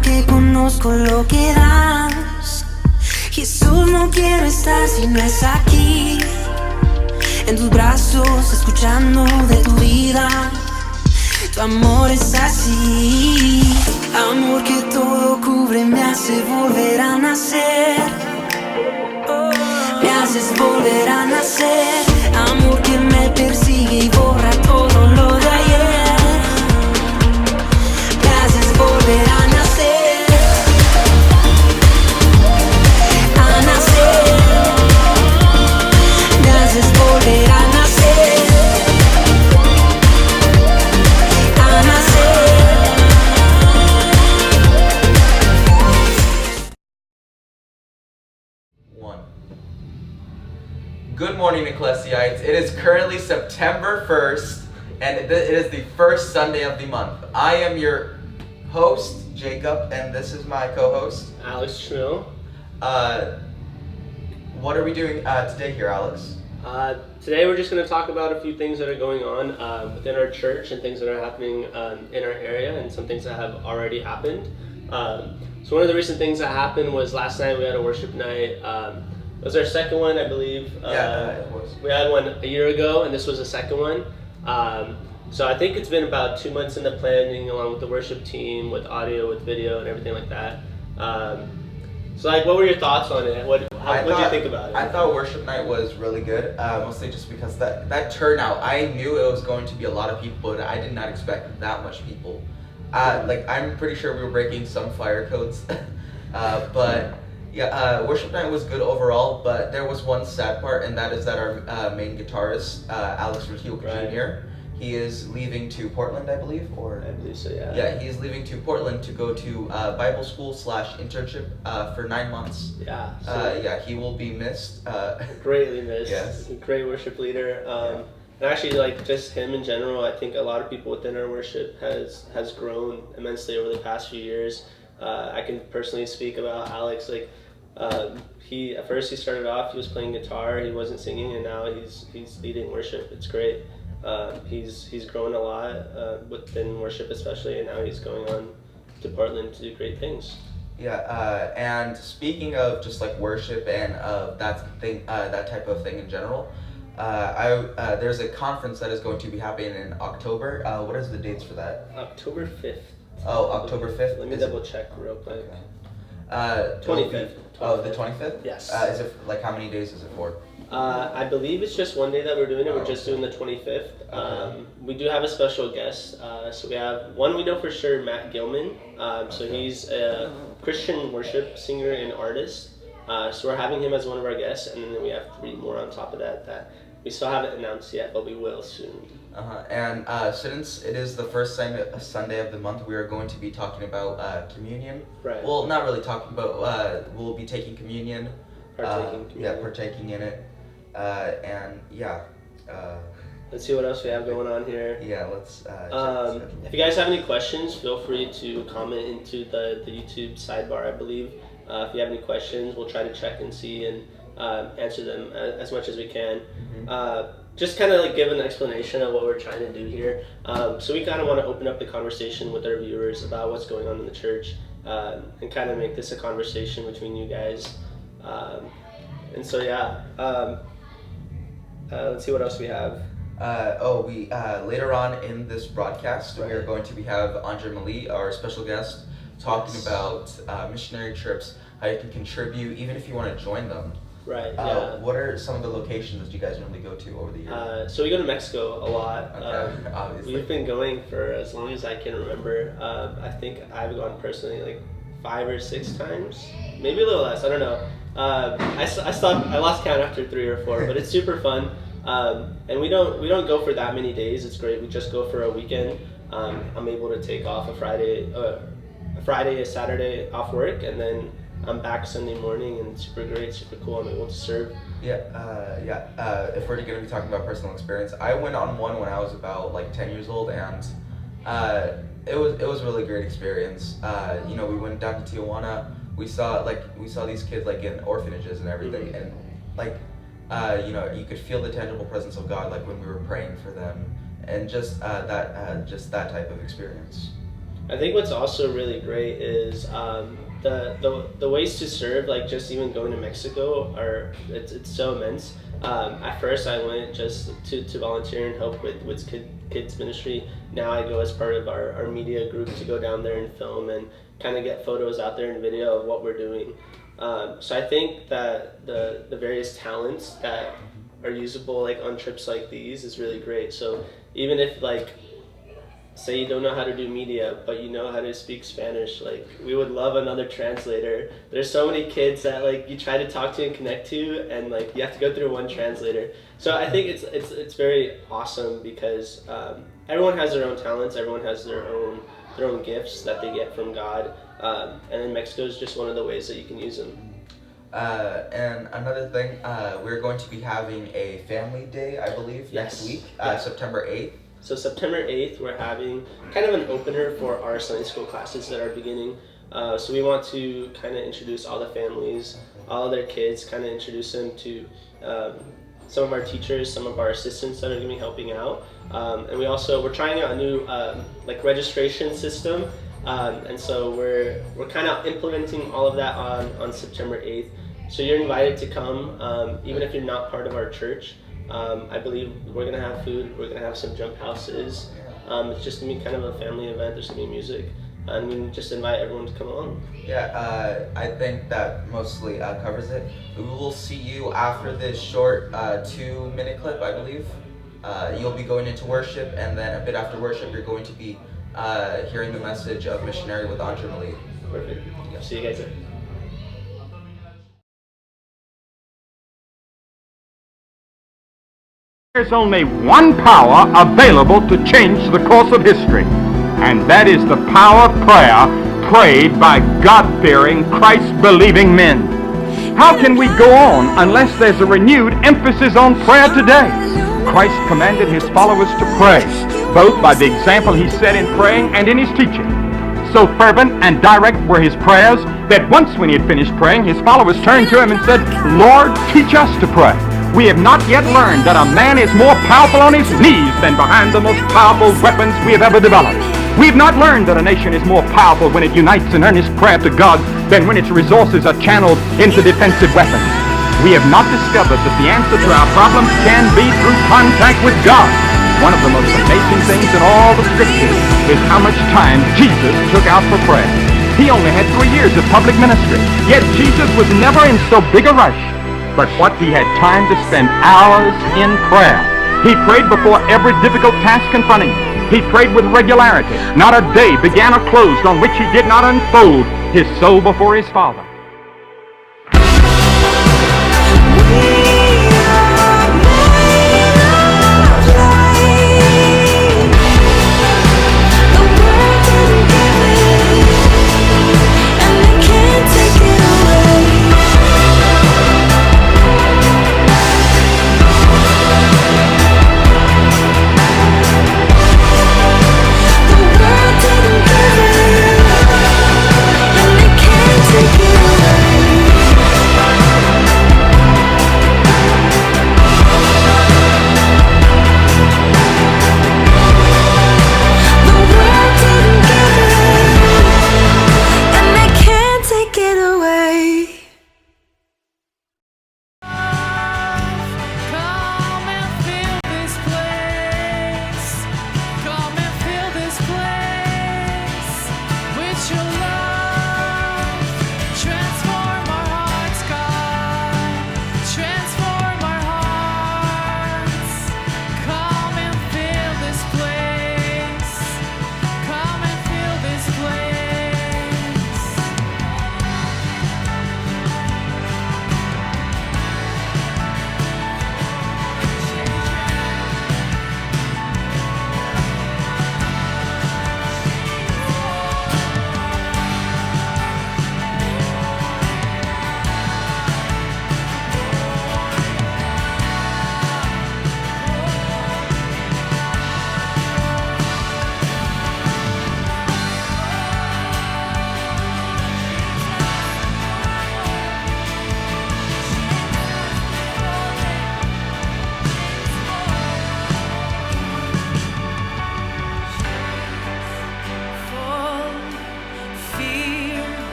ahora que conozco lo que das. Jesús, no quiero estar si no es aquí, en tus brazos, escuchando de tu vida. Tu amor es así, amor que todo cubre, me hace volver a nacer. Me haces volver a nacer, amor que me persigue y borra todo lo de ayer. Me haces volver a nacer, a nacer. Me haces volver a nacer, a nacer. Good morning, Ecclesiites. It is currently September 1st, and it is the first Sunday of the month. I am your host, Jacob, and this is my co-host, Alex Schmill. What are we doing today here, Alex? Today we're just going to talk about a few things that are going on within our church and things that are happening in our area and some things that have already happened. So one of the recent things that happened was last night we had a worship night. It was our second one, I believe. It was. We had one a year ago, and this was the second one. So I think it's been about 2 months in the planning, along with the worship team, with audio, with video, and everything like that. So, what were your thoughts on it? What did you think about it? I thought worship night was really good, mostly just because that turnout. I knew it was going to be a lot of people, but I did not expect that much people. I'm pretty sure we were breaking some fire codes, but. Yeah, worship night was good overall, but there was one sad part, and that is that our main guitarist, Alex Jr., he is leaving to Portland, I believe, or? I believe so, yeah. Yeah, he is leaving to Portland to go to Bible school / internship for 9 months. Yeah. Yeah, he will be missed. Greatly missed. Yes. Great worship leader. And actually, just him in general, I think a lot of people within our worship has grown immensely over the past few years. I can personally speak about Alex. At first he started off, he was playing guitar, he wasn't singing, and now he's leading worship. It's great. He's grown a lot within worship especially, and now he's going on to Portland to do great things. Yeah, and speaking of just worship and that type of thing in general, there's a conference that is going to be happening in October. What is the dates for that? October 5th. Oh, October 5th? Let me double check real quick. Okay. 25th. Oh, the 25th? Yes. Is it how many days is it for? I believe it's just one day that we're doing it. We're just doing the 25th. Okay. We do have a special guest. So we have one we know for sure, Matt Gilman. So he's a Christian worship singer and artist. So we're having him as one of our guests, and then we have 3 more on top of that we still haven't announced yet, but we will soon. And since it is the first Sunday of the month, we are going to be talking about communion. Right. Well, not really talking about, we'll be taking communion. Partaking Yeah, partaking in it. Let's see what else we have going on here. Yeah, let's if you guys have any questions, feel free to comment into the YouTube sidebar, I believe. If you have any questions, we'll try to check and see and answer them as much as we can. Mm-hmm. Just kind of give an explanation of what we're trying to do here. So we kind of want to open up the conversation with our viewers about what's going on in the church, and kind of make this a conversation between you guys. And so let's see what else we have. Later on in this broadcast, we are going to have Andre Mali, our special guest, talking about missionary trips, how you can contribute, even if you want to join them. Right, yeah. What are some of the locations that you guys normally go to over the years? So we go to Mexico a lot. Okay, obviously. We've been going for as long as I can remember. I think I've gone personally 5 or 6 times, maybe a little less, I don't know. I stopped, I lost count after 3 or 4, but it's super fun. And we don't go for that many days. It's great. We just go for a weekend. I'm able to take off a Friday, a Saturday off work, and then I'm back Sunday morning, and it's super great, super cool. I'm able to serve. If we're going to be talking about personal experience, I went on one when I was about 10 years old, and it was a really great experience. We went down to Tijuana. We saw these kids in orphanages and everything, and you could feel the tangible presence of God when we were praying for them, and just that type of experience. I think what's also really great is the ways to serve, like just even going to Mexico, it's so immense. At first, I went just to volunteer and help with kids ministry. Now I go as part of our media group to go down there and film and kind of get photos out there and video of what we're doing. So I think that the various talents that are usable like on trips like these is really great. So even if like, say you don't know how to do media, but you know how to speak Spanish, like we would love another translator. There's so many kids that like you try to talk to and connect to, and like you have to go through one translator. So I think it's very awesome because everyone has their own talents, everyone has their own gifts that they get from God, and then Mexico is just one of the ways that you can use them. And another thing, we're going to be having a family day, I believe, next week, September 8th. So September 8th, we're having kind of an opener for our Sunday school classes that are beginning. So we want to kind of introduce all the families, all of their kids, kind of introduce them to some of our teachers, some of our assistants that are going to be helping out. And we're trying out a new like registration system. And so we're kind of implementing all of that on September 8th. So you're invited to come, even if you're not part of our church. I believe we're going to have food, we're going to have some jump houses. It's just going to be kind of a family event, there's going to be music, and we just invite everyone to come along. Yeah, I think that mostly covers it. We will see you after this short 2-minute clip, I believe. You'll be going into worship, and then a bit after worship, you're going to be hearing the message of Missionary with Andre Malik. Perfect. Yeah. See you guys there. There's only one power available to change the course of history, and that is the power of prayer prayed by God-fearing, Christ-believing men. How can we go on unless there's a renewed emphasis on prayer today? Christ commanded his followers to pray, both by the example he set in praying and in his teaching. So fervent and direct were his prayers that once when he had finished praying, his followers turned to him and said, "Lord, teach us to pray." We have not yet learned that a man is more powerful on his knees than behind the most powerful weapons we have ever developed. We have not learned that a nation is more powerful when it unites in earnest prayer to God than when its resources are channeled into defensive weapons. We have not discovered that the answer to our problems can be through contact with God. One of the most amazing things in all the scriptures is how much time Jesus took out for prayer. He only had 3 years of public ministry, yet Jesus was never in so big a rush. But what he had time to spend hours in prayer. He prayed before every difficult task confronting him. He prayed with regularity. Not a day began or closed on which he did not unfold his soul before his Father. Take it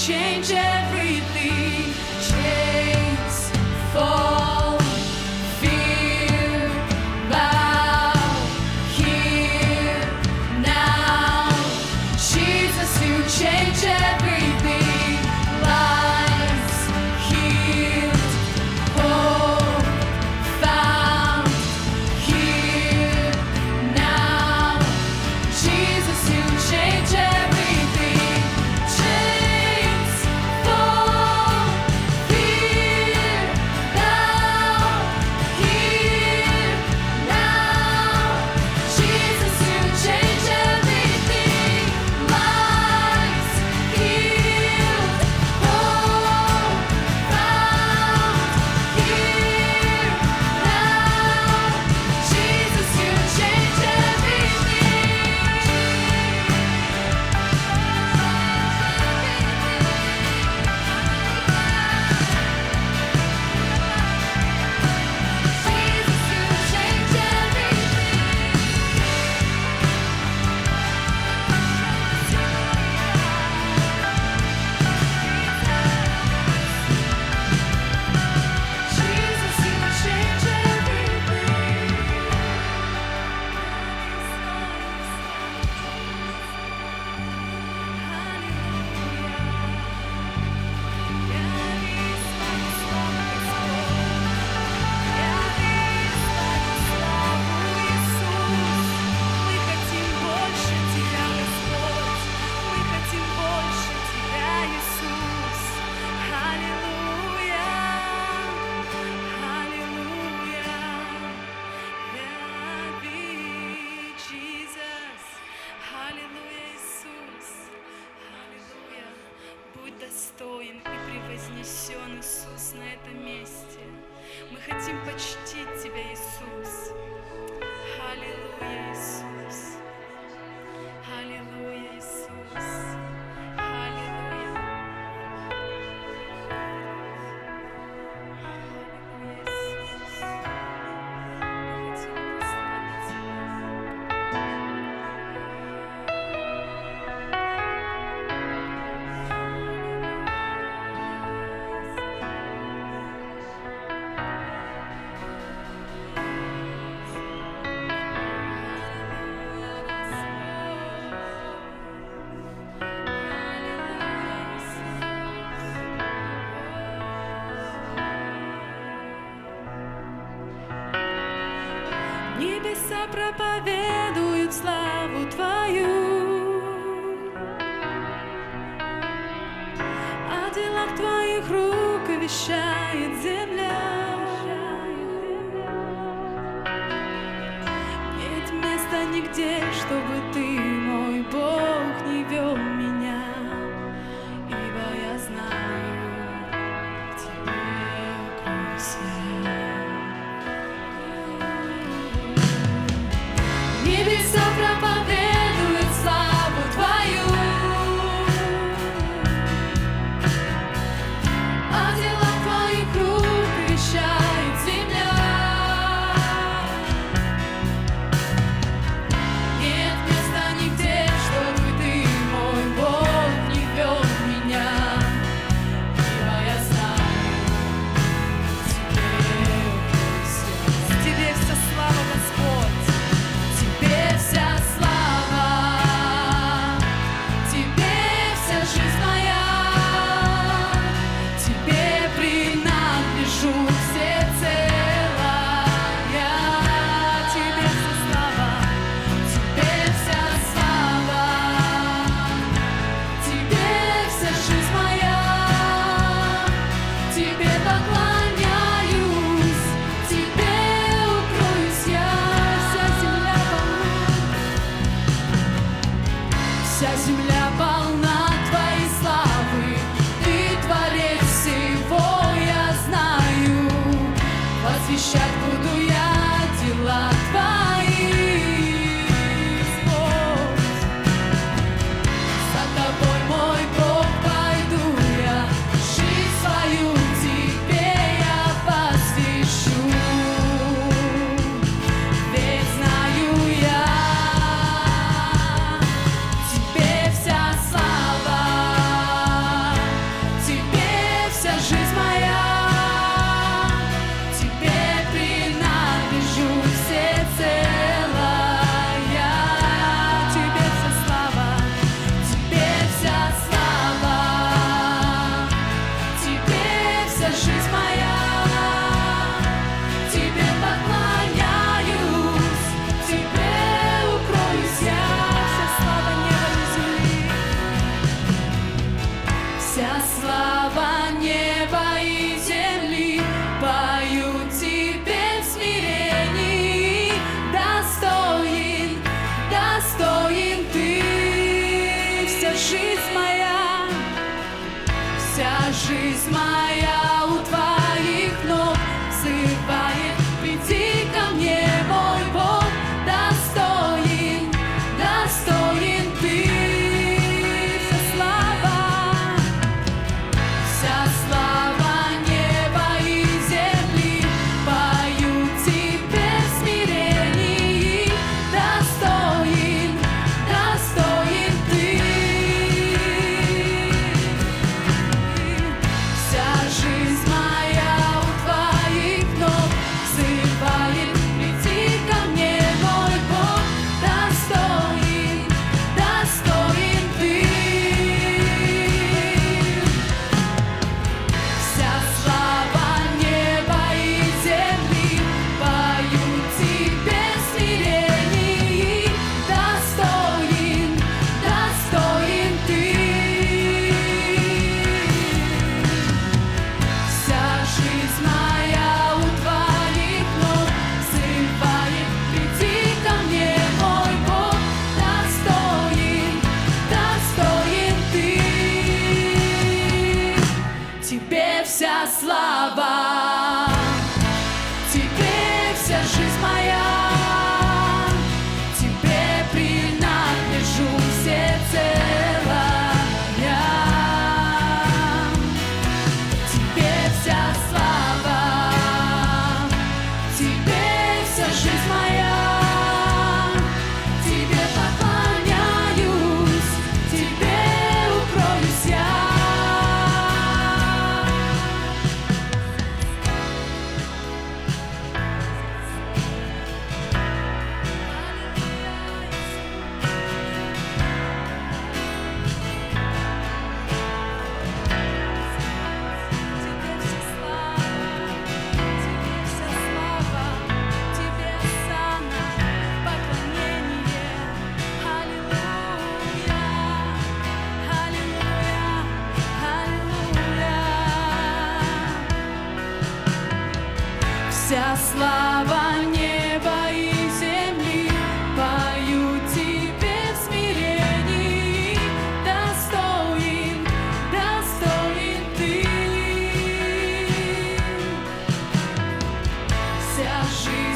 change everything. Chains fall, fear bow here now. Jesus, you change everything. Lives healed, hope found here now. Jesus, you change everything. Chains fall, fear bow here now. Jesus, you change everything. Lives healed, hope found here now. Jesus, you change достоин и превознесен, Иисус, на этом месте. Мы хотим почтить Тебя, Иисус. Аллилуйя, Иисус. Аллилуйя, Иисус. Аллилуйя. Аллилуйя, Иисус. Мы хотим прославить Тебя. Небеса проповедуют славу Твою, о делах Твоих рук вещает земля. Нет места нигде, чтобы Ты, мой Бог, не вел меня, ибо я знаю, в Тебе кройся. Небеса проповедуют славу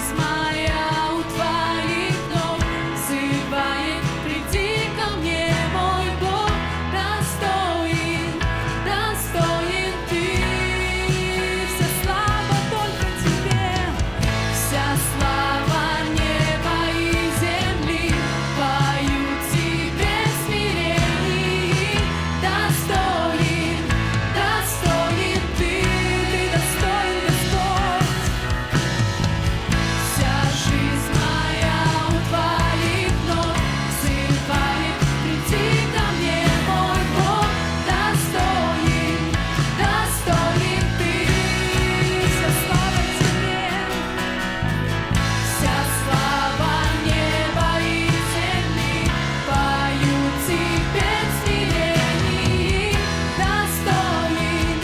жизнь моя у твоих ног взывает, приди ко мне, мой Бог, достоин, достоин ты. Вся слава только тебе, вся слава неба и земли поют тебе в смирении. Достоин, достоин ты достоин, Господь. Вся жизнь моя у твоих ног взывает, приди ко мне, мой Бог, достоин, достоин ты. Вся слава тебе, вся слава неба и земли поют тебе в смирении. Достоин,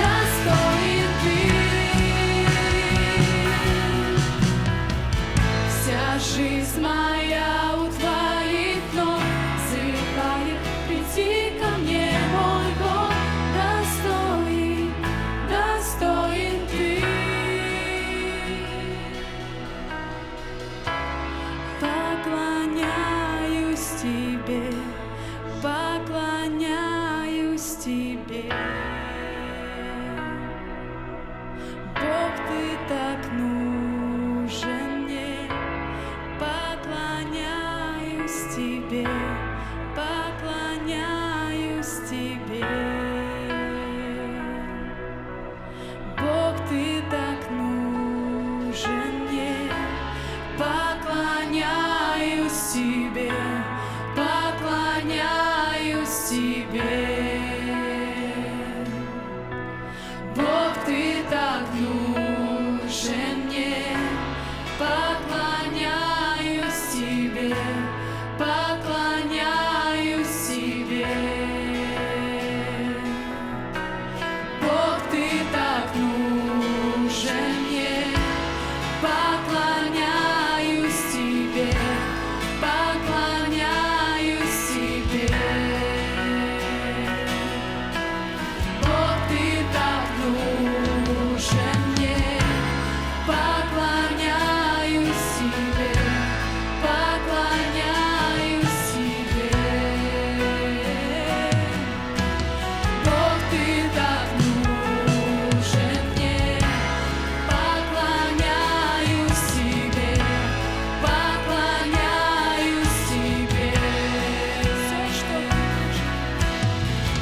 достоин ты. Вся жизнь моя у твоих ног взывает, приди ко мне, мой Бог, достоин, достоин ты. Поклоняюсь тебе, поклоняюсь тебе. Бог, ты так нужен мне. Поклоняюсь тебе, поклоняюсь тебе. Бог, ты так нужен мне. Поклоняюсь тебе, поклоняюсь тебе. Бог, ты так нужен мне. Поклоняюсь тебе, поклоняюсь тебе. Бог, ты так нужен мне. Поклоняюсь тебе, поклоняюсь тебе. Бог, ты так нужен мне. Поклоняюсь тебе, поклоняюсь тебе. Бог, ты так нужен мне. Поклоняюсь тебе, поклоняюсь тебе. Все, что нужно.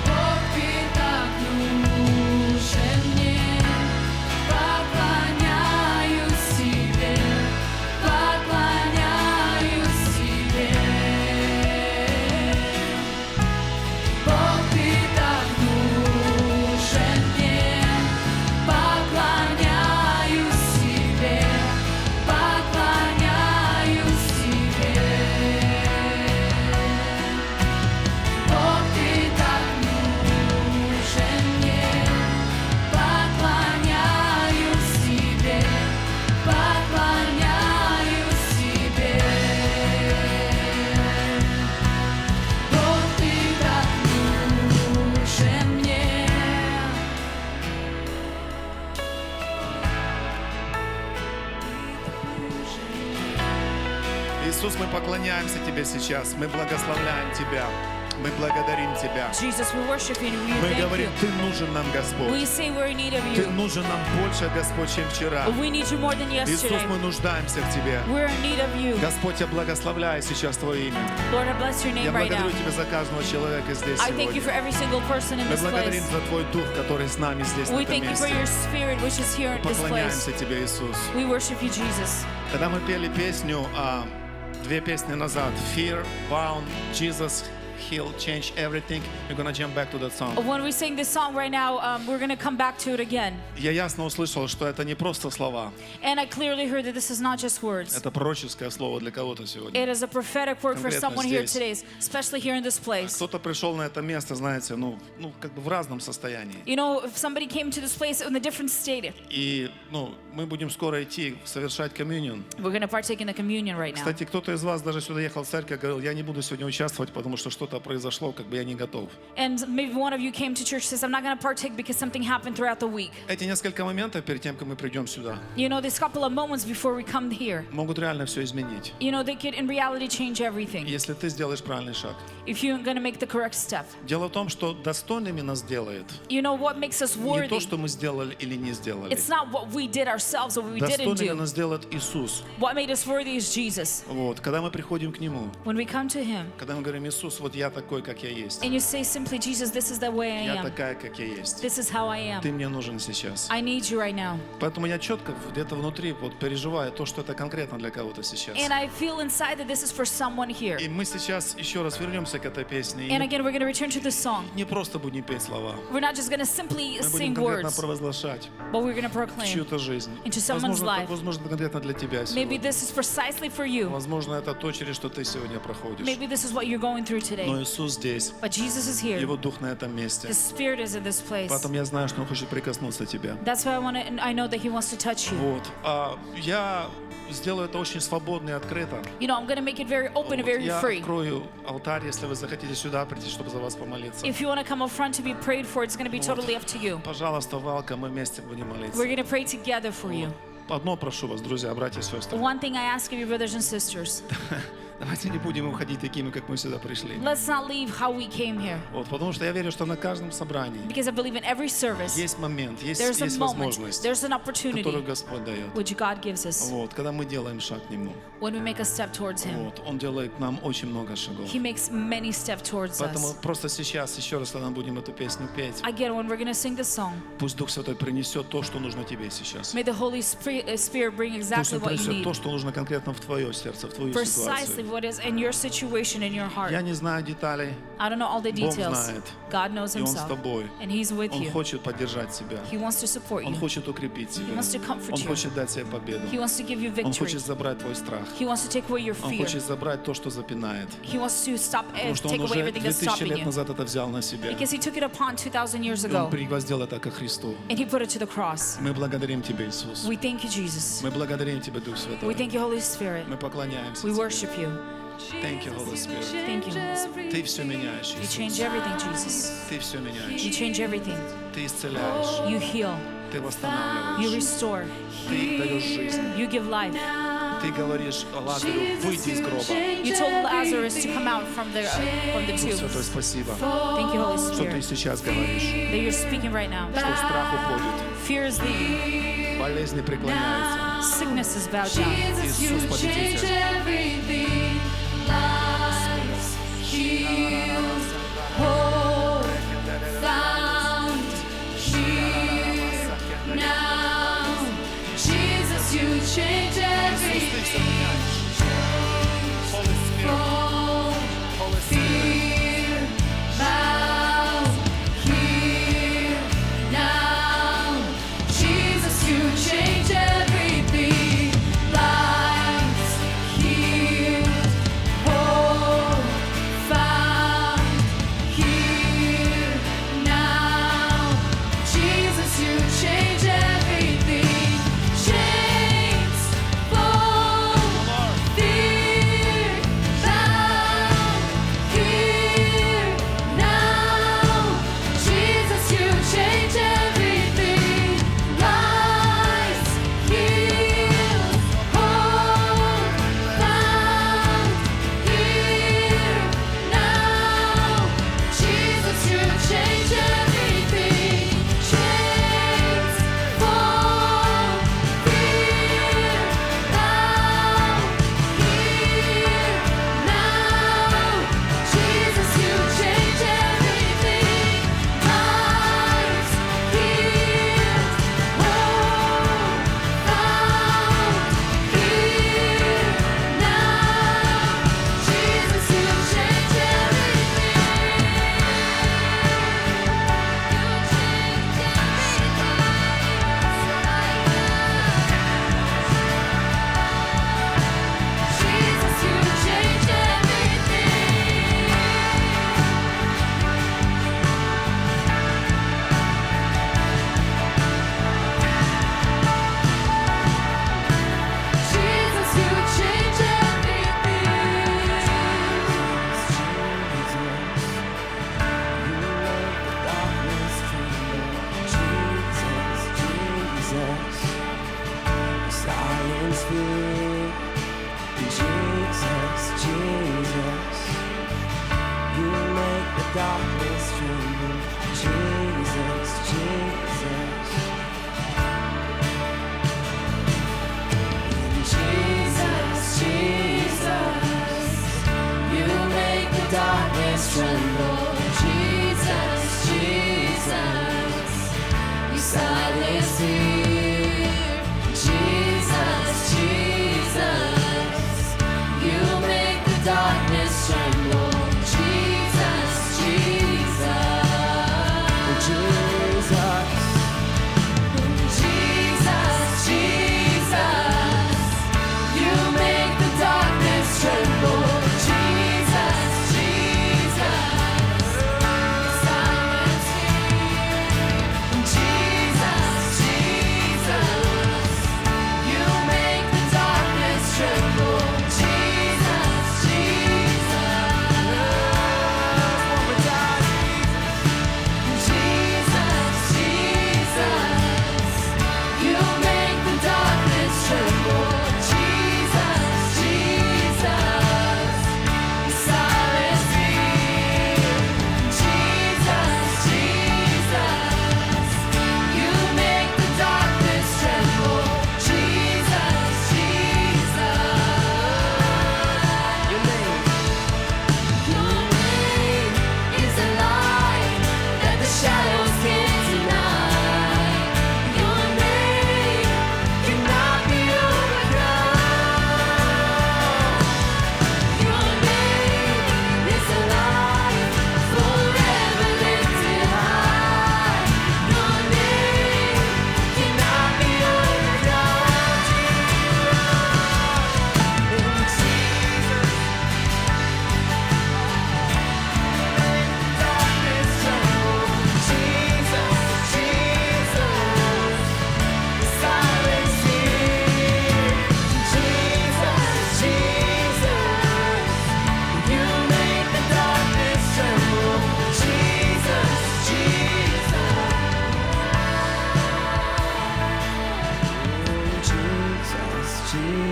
Бог, ты так нужен мне. Поклоняюсь тебе, поклоняюсь тебе. Бог, ты так нужен мне. Поклоняюсь тебе, поклоняюсь тебе. Бог, ты так нужен мне. Поклоняюсь тебе, поклоняюсь тебе. Бог, ты так нужен мне. Иисус, мы поклоняемся Тебе сейчас, мы благословляем Тебя, мы благодарим Тебя. Jesus, we worship you and we Мы thank говорим, you. Ты нужен нам, Господь. We say we're in need of Ты you. нужен нам больше, Господь, чем вчера. We need you more than Иисус, yesterday. мы нуждаемся в Тебе. We're in need of you. Господь, я благословляю сейчас Твое имя. Lord, I bless your Я name right благодарю now. Тебя за каждого человека здесь I thank you for сегодня. every single person in Мы this благодарим place. за Твой Дух, который с нами здесь, на We этом thank you for your месте. spirit which is here in this place. Поклоняемся Тебе, Иисус. We worship you, Jesus. Когда мы пели песню, две песни назад, Fear, Bound, Jesus, He'll change everything. We're gonna jump back to that song. When we sing this song right now, we're going to come back to it again. Я ясно услышал, что это не просто слова. And I clearly heard that this is not just words. Это пророческое слово для кого-то сегодня. It is a prophetic word for Конкретно someone here здесь. today, especially here in this place. Кто-то пришел на это место, знаете, как бы в разном состоянии. You know, if somebody came to this place in a different state, И, Мы будем скоро идти совершать коммунион. We're going to partake in the communion right now. Кстати, кто-то из вас даже сюда ехал в церковь, говорил, я не буду сегодня участвовать, потому что что-то произошло, как бы я не готов. And maybe one of you came to church and says, I'm not going to partake because something happened throughout the week. Эти несколько моментов перед тем, как мы придем сюда, You know, this couple of moments before we come here, могут реально все изменить. you know, they could in reality change everything Если ты сделаешь правильный шаг. if you're going to make the correct step. Дело в том, что достойными нас делает You know, what makes us не то, worthy? что мы сделали или не сделали. It's not what we did ourselves or what we didn't Достойными do. нас делает Иисус. What made us worthy is Jesus. Вот, когда мы приходим к Нему, When we come to Him когда мы говорим, Иисус, вот я такой, как я есть. and you say simply, Jesus, this is the way I Я am. такая, как я есть. This is how I Ты am. мне нужен сейчас. I need you right now. Поэтому я четко где-то внутри вот переживаю то, что это конкретно для кого-то сейчас. And I feel inside that this is for someone here. И мы сейчас еще раз вернемся к этой песне. And И again, we're going to return to this song. не просто будем петь слова. We're not just going to simply Мы sing будем конкретно words, провозглашать but we're going to в proclaim. чью-то жизнь. Into someone's life. Возможно, это конкретно для тебя Maybe сегодня. this is precisely for you. Возможно, это то, через что ты сегодня проходишь. Maybe this is what you're going through Но today. Иисус здесь. But Jesus is here. Его Дух на этом месте. His Spirit is in this place. Поэтому я знаю, что Он хочет прикоснуться к тебе. That's why I know that He wants to touch you. Вот. Я сделаю это очень свободно и открыто. You know, I'm going to make it very open and Вот. very Я free. открою алтарь, если вы захотите сюда прийти, чтобы за вас помолиться. If you want to come up front to be prayed for, it's going to be totally up to you. Пожалуйста, welcome, мы вместе будем молиться. We're going to pray together for you. Одно прошу вас, друзья, братья и сестры. One thing I ask of you, brothers and sisters, Давайте не будем уходить такими, как мы сюда пришли. let's not leave how we came here. Вот, потому что я верю, что на каждом собрании Because I believe in every service, есть момент, есть there's a moment, возможность, there's an которую opportunity Господь дает. which God gives us Вот, когда мы делаем шаг к Нему. when we make a step towards Him. Вот, Он делает нам очень много шагов. He makes many steps towards Поэтому us. просто сейчас, еще раз, когда мы будем эту песню петь, Again, when we're going to sing this song, пусть Дух Святой принесет то, что нужно тебе сейчас. may the Holy Spirit bring Пусть exactly Он what you принесет то, need. что нужно конкретно в твое сердце, в твою Precisely ситуацию. what is in your situation, in your heart. Я не знаю деталей, I don't know all the Бог details. знает. God knows и Он с Himself. тобой. And He's with Он you. хочет поддержать тебя. He wants to support Он you. хочет укрепить He тебя. wants to comfort Он you. хочет дать тебе победу. He wants to give you Он victory. хочет забрать твой страх. He wants to take away your Он fear. хочет забрать то, что запинает. He wants to stop Потому что take Он away уже everything that's 2000 stopping лет you. назад это взял на себя. Because He took it upon 2,000 years И Он ago пригвоздил это ко Христу. and He put it to the cross. Мы благодарим Тебя, Иисус. We thank you, Jesus. Мы благодарим Тебя, Дух We Святой. thank you, Holy Spirit. Мы поклоняемся We Тебе. worship you. Thank you, Holy Spirit. Thank you, Holy Spirit. Ты все меняешь, You Иисус. change everything, Jesus. Ты все меняешь. You change everything. Ты исцеляешь. You heal. Ты You восстанавливаешь. restore. Ты даешь жизнь. You give life. Ты говоришь Лазарю, выйди из гроба. You told Lazarus to come out from the Дух tomb. Святой, спасибо, Thank you, Holy что Ты Spirit, сейчас говоришь, that you're speaking right now. что страх уходит, Fear is leaving. болезни преклоняются. Sickness is bowed down. Иисус победитель. Change everything. Ты все меняешь. Holy Spirit. Holy Spirit. Bow here now. Jesus, you change everything. Lives healed, whole, found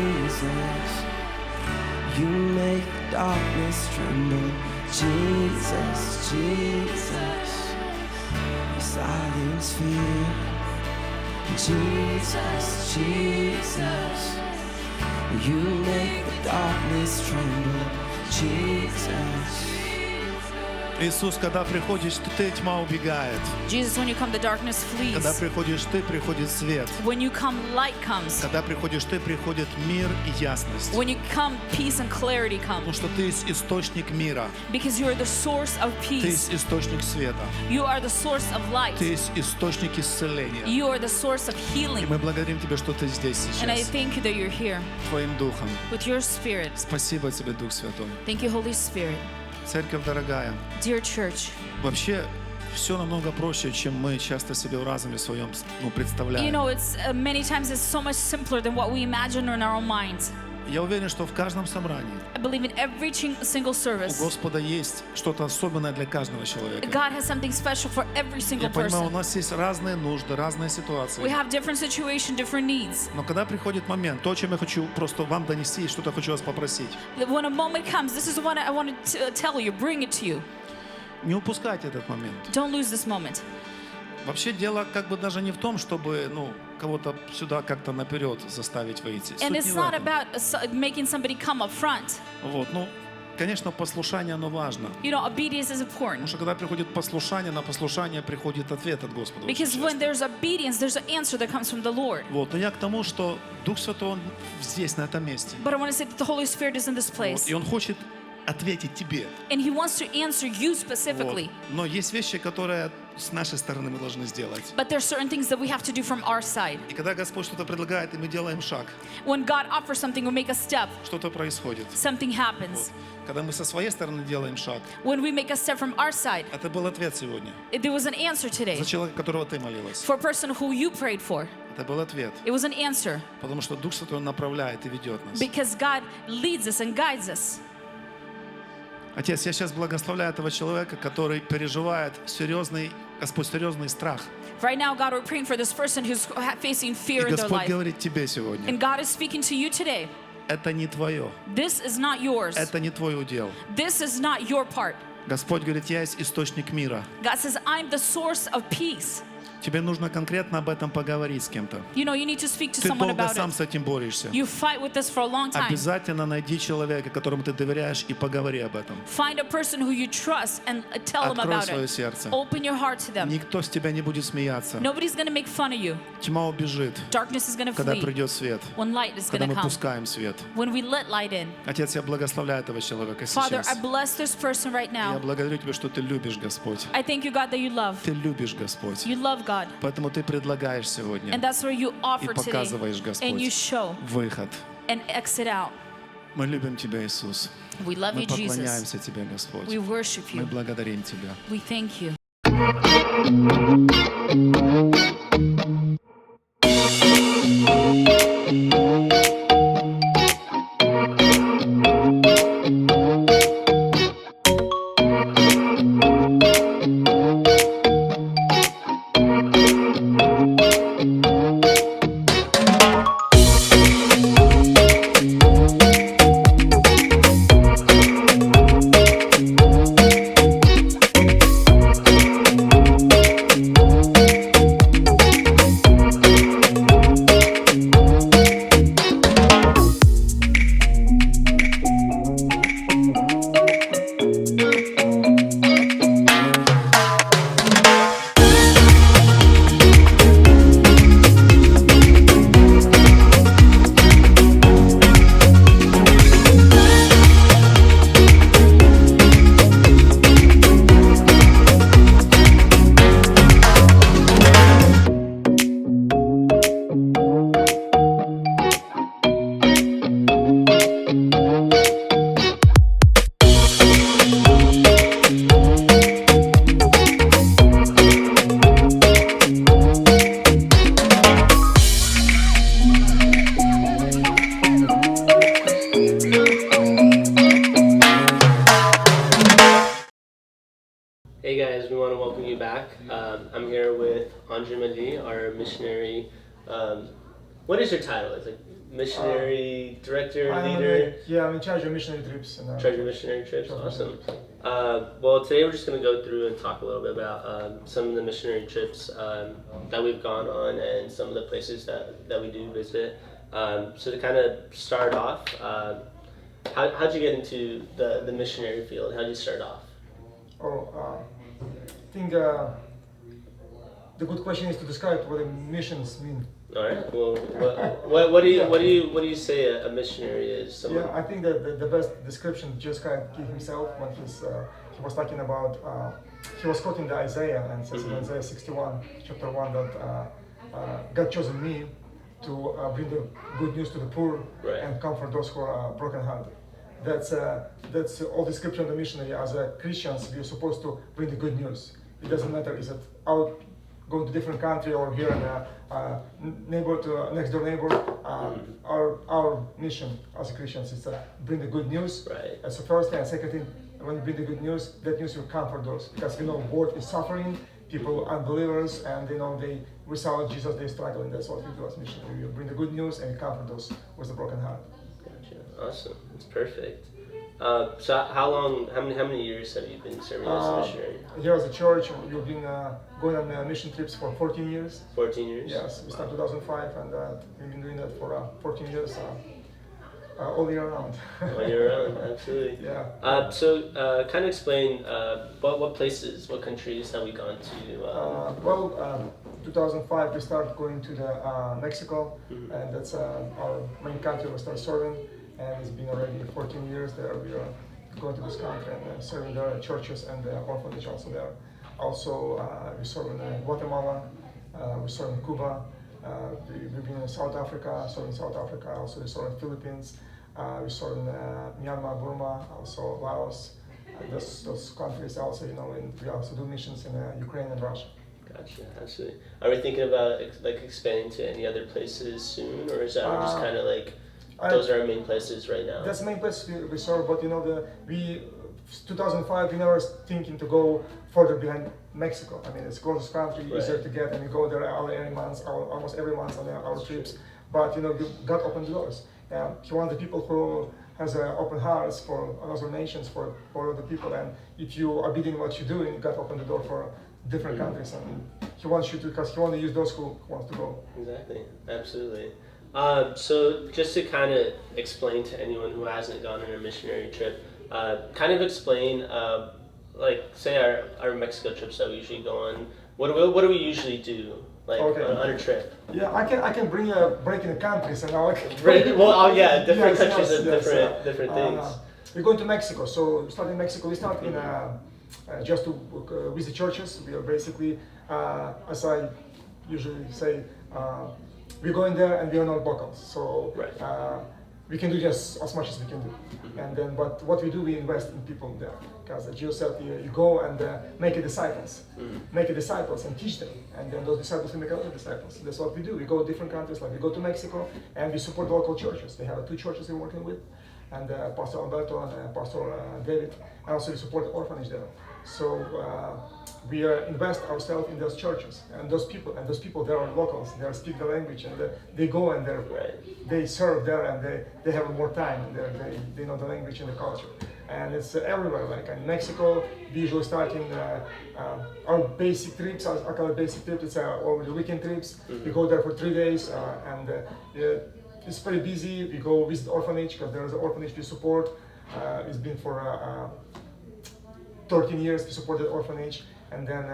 Jesus. You make the darkness tremble. Jesus, Jesus. You silence fear. Jesus, Jesus. You make the darkness tremble. Jesus. Иисус, когда приходишь ты, тьма убегает. Jesus, when you come, the darkness Когда flees. приходишь ты, приходит свет. When you come, light comes. Когда приходишь ты, приходит мир и ясность. When you come, peace and clarity come. Потому что ты есть источник мира. Because you are the source of Ты peace. есть источник света. You are the source of light. Ты есть источник исцеления. You are the source of И healing. мы благодарим Тебя, что Ты здесь And I сейчас. thank you that you're here Твоим Духом. with your spirit. Спасибо Тебе, Дух Святой. Thank you, Holy Spirit. Церковь дорогая, Dear church, вообще все намного проще, чем мы часто себе в разуме своем you представляем. know, it's many times it's so much simpler than what we imagine in our own minds. Я уверен, что в каждом собрании I believe in every single у service, Господа есть что-то особенное для каждого человека. God has something special for every single Я понимаю, у person. нас есть разные нужды, разные We ситуации. have different situations, different needs. Но когда приходит момент, то, о чем я хочу просто вам донести, что-то хочу вас попросить, When a moment comes, this is what I want to tell you, bring it to you. не упускайте этот момент. Don't lose this moment. Вообще дело как бы даже не в том, чтобы, кого-то сюда как-то наперед заставить выйти. And Суть it's не в not этом. about making somebody come up front. Вот, конечно, послушание, оно важно. You know, obedience is Потому important. что когда приходит послушание, на послушание приходит ответ от Господа. очень Because when часто. there's obedience, there's an answer that comes from the Lord. Вот, но я к тому, что Дух Святой, Он здесь, на этом месте. But I want to say that the Holy Spirit is in this Вот, place. и Он хочет ответить тебе. And He wants to answer you Вот. specifically. Но есть вещи, которые с нашей стороны мы должны сделать. But there's certain things that we have to do from our side. И когда Господь что-то предлагает, и мы делаем шаг, When God offers something, we make a step, что-то происходит. something happens. Когда мы со своей стороны делаем шаг, When we make a step from our side, это был ответ сегодня. there was an answer today. За человека, которого ты молилась. For a person who you prayed for, Это был ответ. it was an answer. Потому что Дух Святой Он направляет и ведет нас. Because God leads us and guides us. Отец, я сейчас благословляю этого человека, который переживает Господь, серьезный страх. Right now, God, we're praying for this person who's facing И fear in their Господь life. говорит тебе сегодня, And God is speaking to you today. это не твое, This is not yours. это не твой удел. This is not your part. Господь говорит, я есть источник мира. God says, I'm the source of peace. Тебе нужно конкретно об этом поговорить с кем-то. You know, you need to speak to Ты someone долго about сам it. с этим борешься. You fight with this for a long time. Обязательно найди человека, которому ты доверяешь, и поговори об этом. Find a person who you trust and tell them Открой about свое it. сердце. Open your heart to them. Никто с тебя не будет смеяться. Nobody's going to make fun of you. Тьма убежит, Darkness is going to когда flee придет свет, when light is когда going to мы come. пускаем свет. When we let light in. Отец, я благословляю этого человека Father, сейчас. I bless this person right Я now. благодарю Тебя, что Ты любишь, Господь. I thank you, God, that you love. Ты любишь, Господь. You love God. Поэтому Ты предлагаешь сегодня And that's where you и offer today. показываешь, And you Господь, show выход. and exit out. Мы любим Тебя, Иисус. We love Мы you, Jesus. поклоняемся Тебе, Господь. We worship Мы you. благодарим Тебя. We thank you. Hey guys, we want to welcome you back. I'm here with Andre Madi, our missionary. What is your title? It's like missionary director, I'm leader? I'm in charge of missionary trips. And, Treasure missionary trips, Treasure awesome. missionary Well, today we're just going to go through and talk a little bit about some of the missionary trips that we've gone on and some of the places that we do visit. So to kind of start off, how'd you get into the missionary field? How'd you start off? I think the good question is to describe what the missions mean. All right. Well, what do you say a missionary is? Someone? Yeah, I think that the best description Jesus Christ gave himself when he was talking about he was quoting the Isaiah and says in Isaiah 61 chapter 1 that God chosen me to bring the good news to the poor and comfort those who are brokenhearted. That's all description of the missionary. As Christians, we are supposed to bring the good news. It doesn't matter is it out going to different country or here in neighbor to next door neighbor. Our mission as Christians is to bring the good news. Right. That's the first thing. And second thing, when you bring the good news, that news will comfort those because we know world is suffering. People, unbelievers, and they without Jesus they struggle, and that's what we do as missionaries. We bring the good news and we comfort those with a broken heart. Gotcha. Awesome. That's perfect. So how many years have you been serving as a missionary? Here as a church, we've been going on mission trips for 14 years. 14 years? Yes, we started 2005 and we've been doing that for 14 years, all year round. All year round, absolutely. Yeah. So kind of explain what places, what countries have we gone to? 2005 we started going to the Mexico, and that's our main country we started serving. And it's been already 14 years there. We are going to this country and serving the churches and the orphanage also there. Also, we serve in Guatemala, we serve in Cuba, we've been in South Africa, serving South Africa, also we serve in Philippines, we serve in Myanmar, Burma, also Laos. Those countries also, and we also do missions in Ukraine and Russia. Gotcha, absolutely. Are we thinking about expanding to any other places soon, or is that just kind of those are our main places right now? That's the main place we serve, but 2005 we never thinking to go further behind Mexico. I mean, it's closest country, easier to get, and we go there almost every month on our trips. But God opened the doors. He wants the people who has open hearts for other nations, for other people. And if you are obedient what you're doing, God opened the door for different countries, and He wants you to, because He wants to use those who want to go. Exactly, absolutely. So just to kind of explain to anyone who hasn't gone on a missionary trip, kind of explain, say our Mexico trips that we usually go on. What do we usually do, on a trip? Yeah, I can bring a break in the countries, and now different countries have different things. We're going to Mexico, so we start in Mexico. We start in just to visit churches. We are basically, as I usually say. We're going there and we are not locals, so we can do just as much as we can do. And then, but what we do, we invest in people there, because Jesus said, you go and make disciples, and teach them, and then those disciples will make other disciples. That's what we do. We go to different countries, like we go to Mexico, and we support local churches. They have 2 churches we're working with, and Pastor Alberto and Pastor David, and also we support the orphanage there. So we invest ourselves in those churches and those people they are locals, they speak the language, and they go and they serve there, and they have more time, and they know the language and the culture. And it's everywhere, like in Mexico, we usually starting our basic trips, I call it basic trips, it's over the weekend trips. We go there for 3 days, and it's pretty busy. We go visit orphanage, because there is an orphanage we support. It's been for 13 years we support the orphanage. And then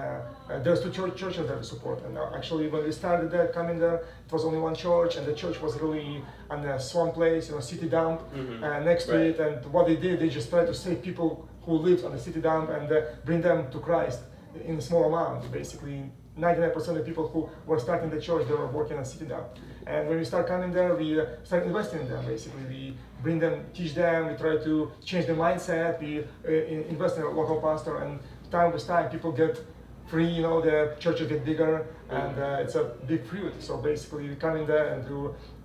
there's 2 churches that we support. And actually, when we started there, coming there, it was only 1 church, and the church was really on a swamp place, city dump next to it. And what they did, they just tried to save people who lived on the city dump and bring them to Christ in a small amount. Basically, 99% of the people who were starting the church, they were working on city dump. And when we start coming there, we start investing in them. Basically, we bring them, teach them, we try to change their mindset. We invest in a local pastor, and time with time, people get free, you know, the churches get bigger, and it's a big fruit. So basically, we come in there and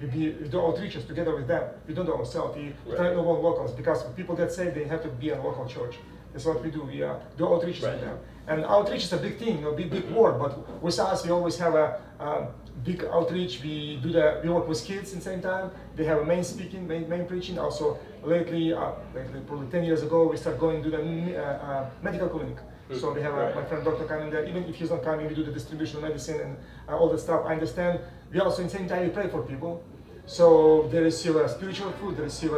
we do outreaches together with them. We don't do ourselves. We try to involve locals, because when people get saved, they have to be in a local church. That's what we do. We do outreaches with them. And outreach is a big thing, you know, big word. But with us, we always have a big outreach. We work with kids at the same time. They have a main speaking, main preaching. Also, lately, probably 10 years ago, we started going to the medical clinic. So we have my friend doctor coming there. Even if he's not coming, we do the distribution of medicine and all that stuff. I understand. We also, in the same time, we pray for people. So they receive spiritual food, they receive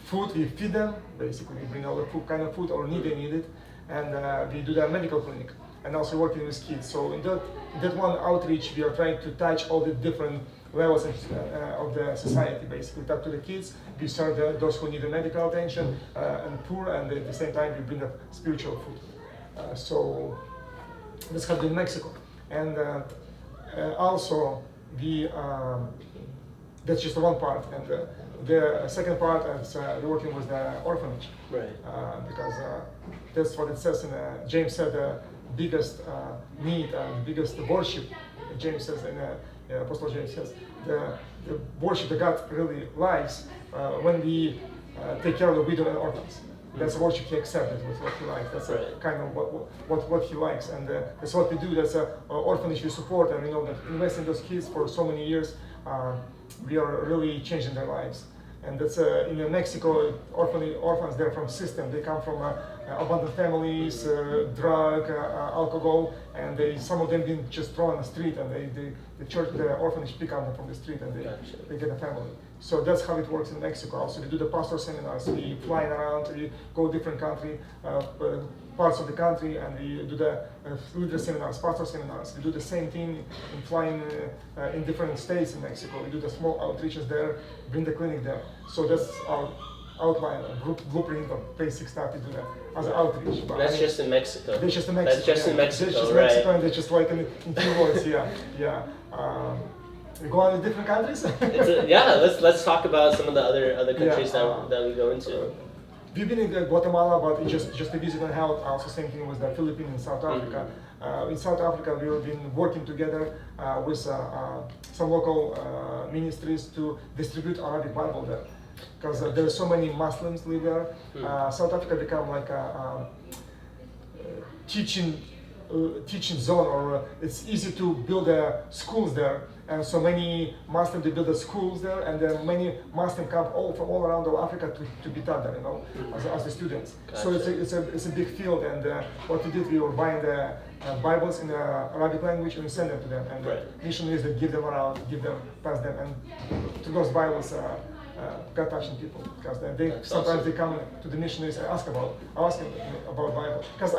food, we feed them. Basically, we bring all the food, kind of food or need they need it. And we do the medical clinic. And also working with kids. So in that one outreach, we are trying to touch all the different levels of the society. Basically, talk to the kids. We serve those who need the medical attention and poor, and at the same time, we bring up spiritual food. So that's happened in Mexico, and also that's just one part, and the second part is we're working with the orphanage, because that's what it says in James said the biggest need and biggest worship. James says in Apostle James says the worship that God really likes when we take care of the widow and orphans. That's worship he accepted with what he likes. That's kind of what he likes, and that's what we do. That's an orphanage we support, and we know that investing in those kids for so many years, we are really changing their lives. And that's in Mexico, orphans, they're from system. They come from abandoned families, drug, alcohol, and some of them been just thrown on the street, and the orphanage pick up them from the street, and they get a family. So that's how it works in Mexico. Also, we do the pastor seminars. We fly around. We go different parts of the country, and we do the leader seminars, pastor seminars. We do the same thing in flying in different states in Mexico. We do the small outreaches there, bring the clinic there. So that's our outline, blueprint of basic stuff. We do that as an outreach. But that's just in Mexico. That's just in Mexico. That's just in Mexico, that's just right? Mexico, and that's just like in two words. Yeah. We go on to different countries. Let's talk about some of the other countries that we go into. We've been in Guatemala, but it's just to visit and help. Also, same thing with the Philippines and South Africa. In South Africa, we've been working together with some local ministries to distribute Arabic Bible there, because there are so many Muslims live there. South Africa become like a teaching zone, or it's easy to build schools there, and so many Muslims they build the schools there, and then many Muslims come from all around Africa to be taught there, as the students. Gotcha. So it's a big field, and what we did, we were buying the Bibles in the Arabic language and we send them to them, and the missionaries that give them around, pass them, and through those Bibles. God touching people, because sometimes they come to the missionaries and ask about Bible. Because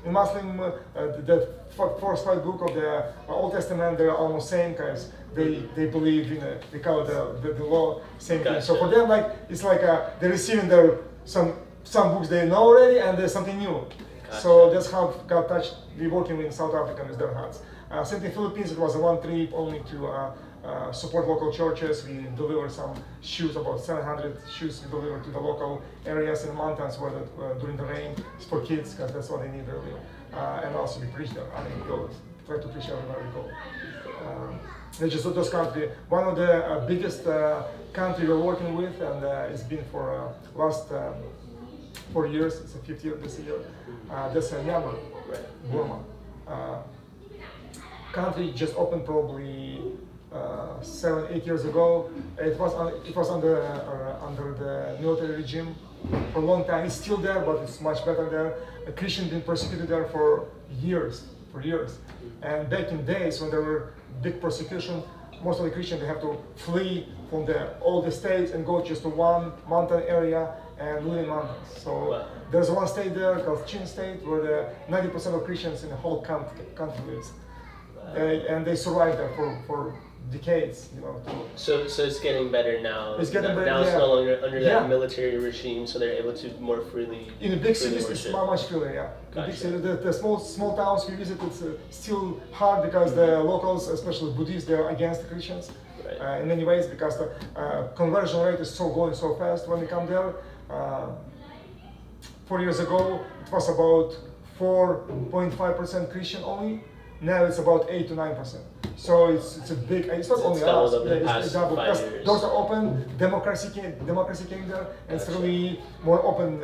in Muslim, the first 5 book of the Old Testament, they're almost same, because they believe in they call the law same thing. So for them, it's like they're receiving some books they know already, and there's something new. So that's how God touched. We're working with South Africa with their hearts. Same thing in Philippines. It was a one trip only to. Support local churches. We deliver some shoes, about 700 shoes we deliver to the local areas in the mountains where during the rain. It's for kids, because that's what they need really. And also we preach there. We go try to preach everywhere we go. It's just those countries. One of the biggest country we're working with, and it's been for last 4 years. It's the 5th year this year. That's Myanmar, Burma. Country just opened probably 7-8 years ago. It was under the military regime for a long time. It's still there, but it's much better there. The Christians been persecuted there for years. And back in days when there were big persecution, most of the Christians they have to flee from all the states and go just to one mountain area and live in mountains. So there's one state there called Chin State where 90% of Christians in the whole country lives, and they survived there for decades, So it's getting better now. It's getting better. Now it's no longer under that military regime, so they're able to more freely. In the big cities, it's much freer. Gotcha. The big cities, the small towns we visit, it's still hard because the locals, especially Buddhists, they're against the Christians in many ways, because the conversion rate is going so fast when they come there. 4 years ago, it was about 4.5% Christian only. Now it's about 8 to 9%. So it's a big. It's not only doubled us. up in the past It's double. 5 Because years. doors are open. Democracy came there, and it's really more open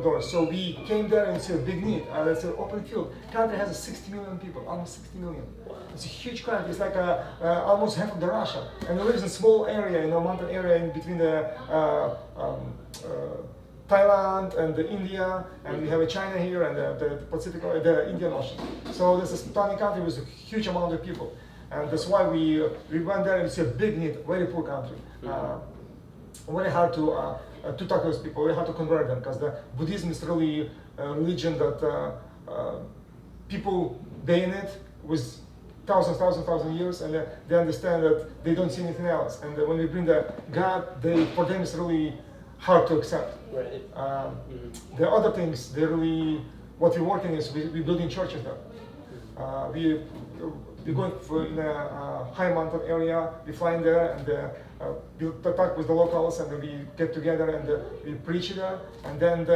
doors. So we came there and see a big need. It's an open field. Country has 60 million people, almost 60 million. It's a huge country. It's like almost half of the Russia, and it lives in a small area, in a mountain area in between the Thailand and India, and we have a China here and the Pacific, the Indian Ocean. So this is a tiny country with a huge amount of people, and that's why we went there and see a big need, very poor country. Very hard to talk to those people, very hard to convert them, because the Buddhism is really a religion that people they in it with thousand years, and they understand that they don't see anything else. And when we bring the God, for them it's really hard to accept. Right. The other things, they really, what we're working is we're building churches there. We're going in a high mountain area, we fly in there and we talk with the locals, and then we get together and we preach there. And then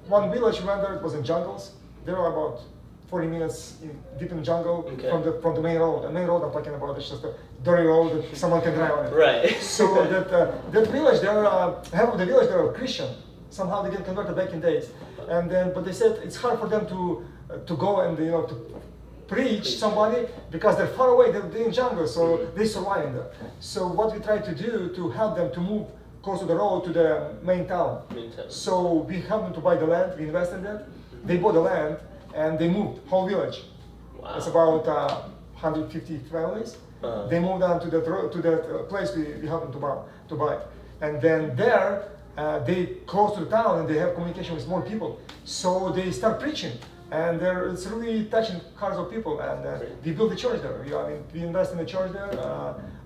one village we went there, it was in jungles. There are about 40 minutes deep in jungle from the main road. The main road I'm talking about is just a dirty road that someone can drive on it. Right. So that village, half of the village, they are Christian. Somehow they get converted back in days, and then but they said it's hard for them to go and to preach somebody because they're far away. They're in jungle, so they survive in there. So what we try to do to help them to move close to the road to the main town. So we help them to buy the land. We invest in that. They bought the land and they moved whole village. Wow. It's about 150 families. They moved on to that place we helped them to buy, and then there. They close to the town and they have communication with more people. So they start preaching, and it's really touching hearts of people. And we build a church there. We invest in the church there.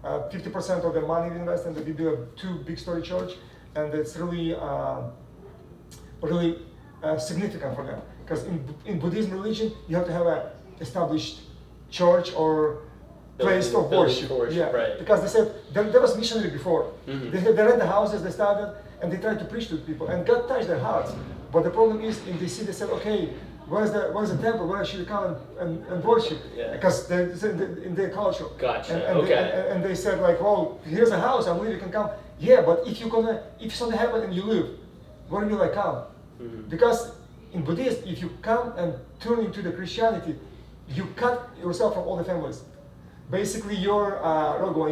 50% of the money we invest in, we build 2 big story church, and it's really, really significant for them. Because in Buddhism religion, you have to have an established church or place of worship. Yeah, right. Because they said there was missionary before. They rent the houses, they started, and they tried to preach to people, and God touched their hearts. But the problem is, in the city, they said, okay, where's the temple? Where should we come and worship? Yeah. Because in their culture. Gotcha. And they said like, well, here's a house, I believe you can come. Yeah, but if something happens and you leave, where will I come? Because in Buddhism, if you come and turn into the Christianity, you cut yourself from all the families. Basically, you're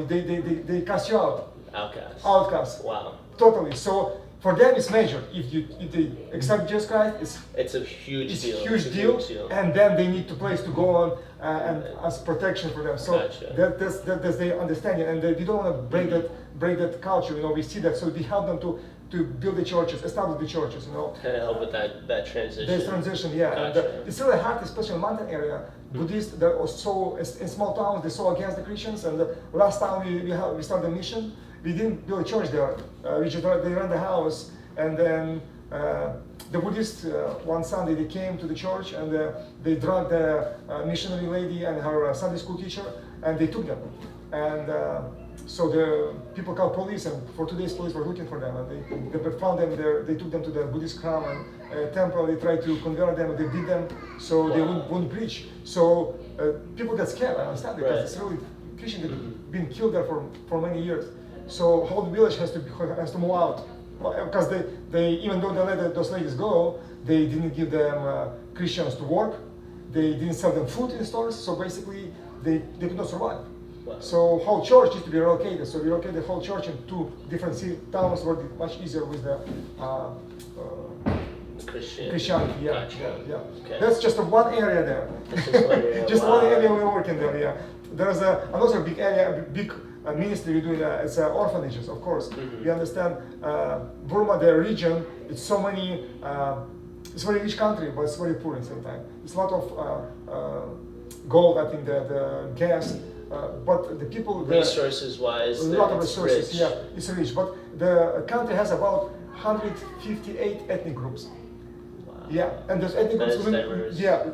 they cast you out. Outcast. Wow. Totally. So for them, it's major. If they accept Jesus Christ, it's a huge deal. Huge deal. And then they need a place to go on and as protection for them. So Gotcha. that's their understanding, and we don't want to break that culture. We see that. So we help them to build the churches, establish the churches. Kind of help with that transition. There's transition, yeah. Gotcha. And it's really hard, especially in mountain area. Buddhists that are so in small towns, they're so against the Christians. And the last time we started a mission, we didn't build a church there. They ran the house, and then the Buddhists one Sunday they came to the church, and they dragged the missionary lady and her Sunday school teacher, and they took them. And so the people called police, and for 2 days police were looking for them, and they found them there. They took them to the Buddhist crown and temple. They tried to convert them, and they beat them, so they wouldn't preach. So people get scared. I understand, because it's really Christians have been killed there for many years. So whole village has to move out, because they even though they let those ladies go, they didn't give them Christians to work. They didn't sell them food in stores. So basically, they could not survive. Wow. So whole church needs to be relocated. So we relocated the whole church in 2 different towns, where it's much easier with the Christianity. Yeah, Gotcha. yeah. Okay. That's just one area there. Just Wow. one area we're working there. Yeah. There's another big area, big ministry we're doing. It's orphanages, of course. We understand Burma, the region. It's so many. It's a very rich country, but it's very poor at the same time. It's a lot of gold, I think, the gas. But the people, resources-wise, a lot of it's resources. rich. Yeah, it's rich. But the country has about 158 ethnic groups. Wow. Yeah, and those ethnic groups diverse. Yeah,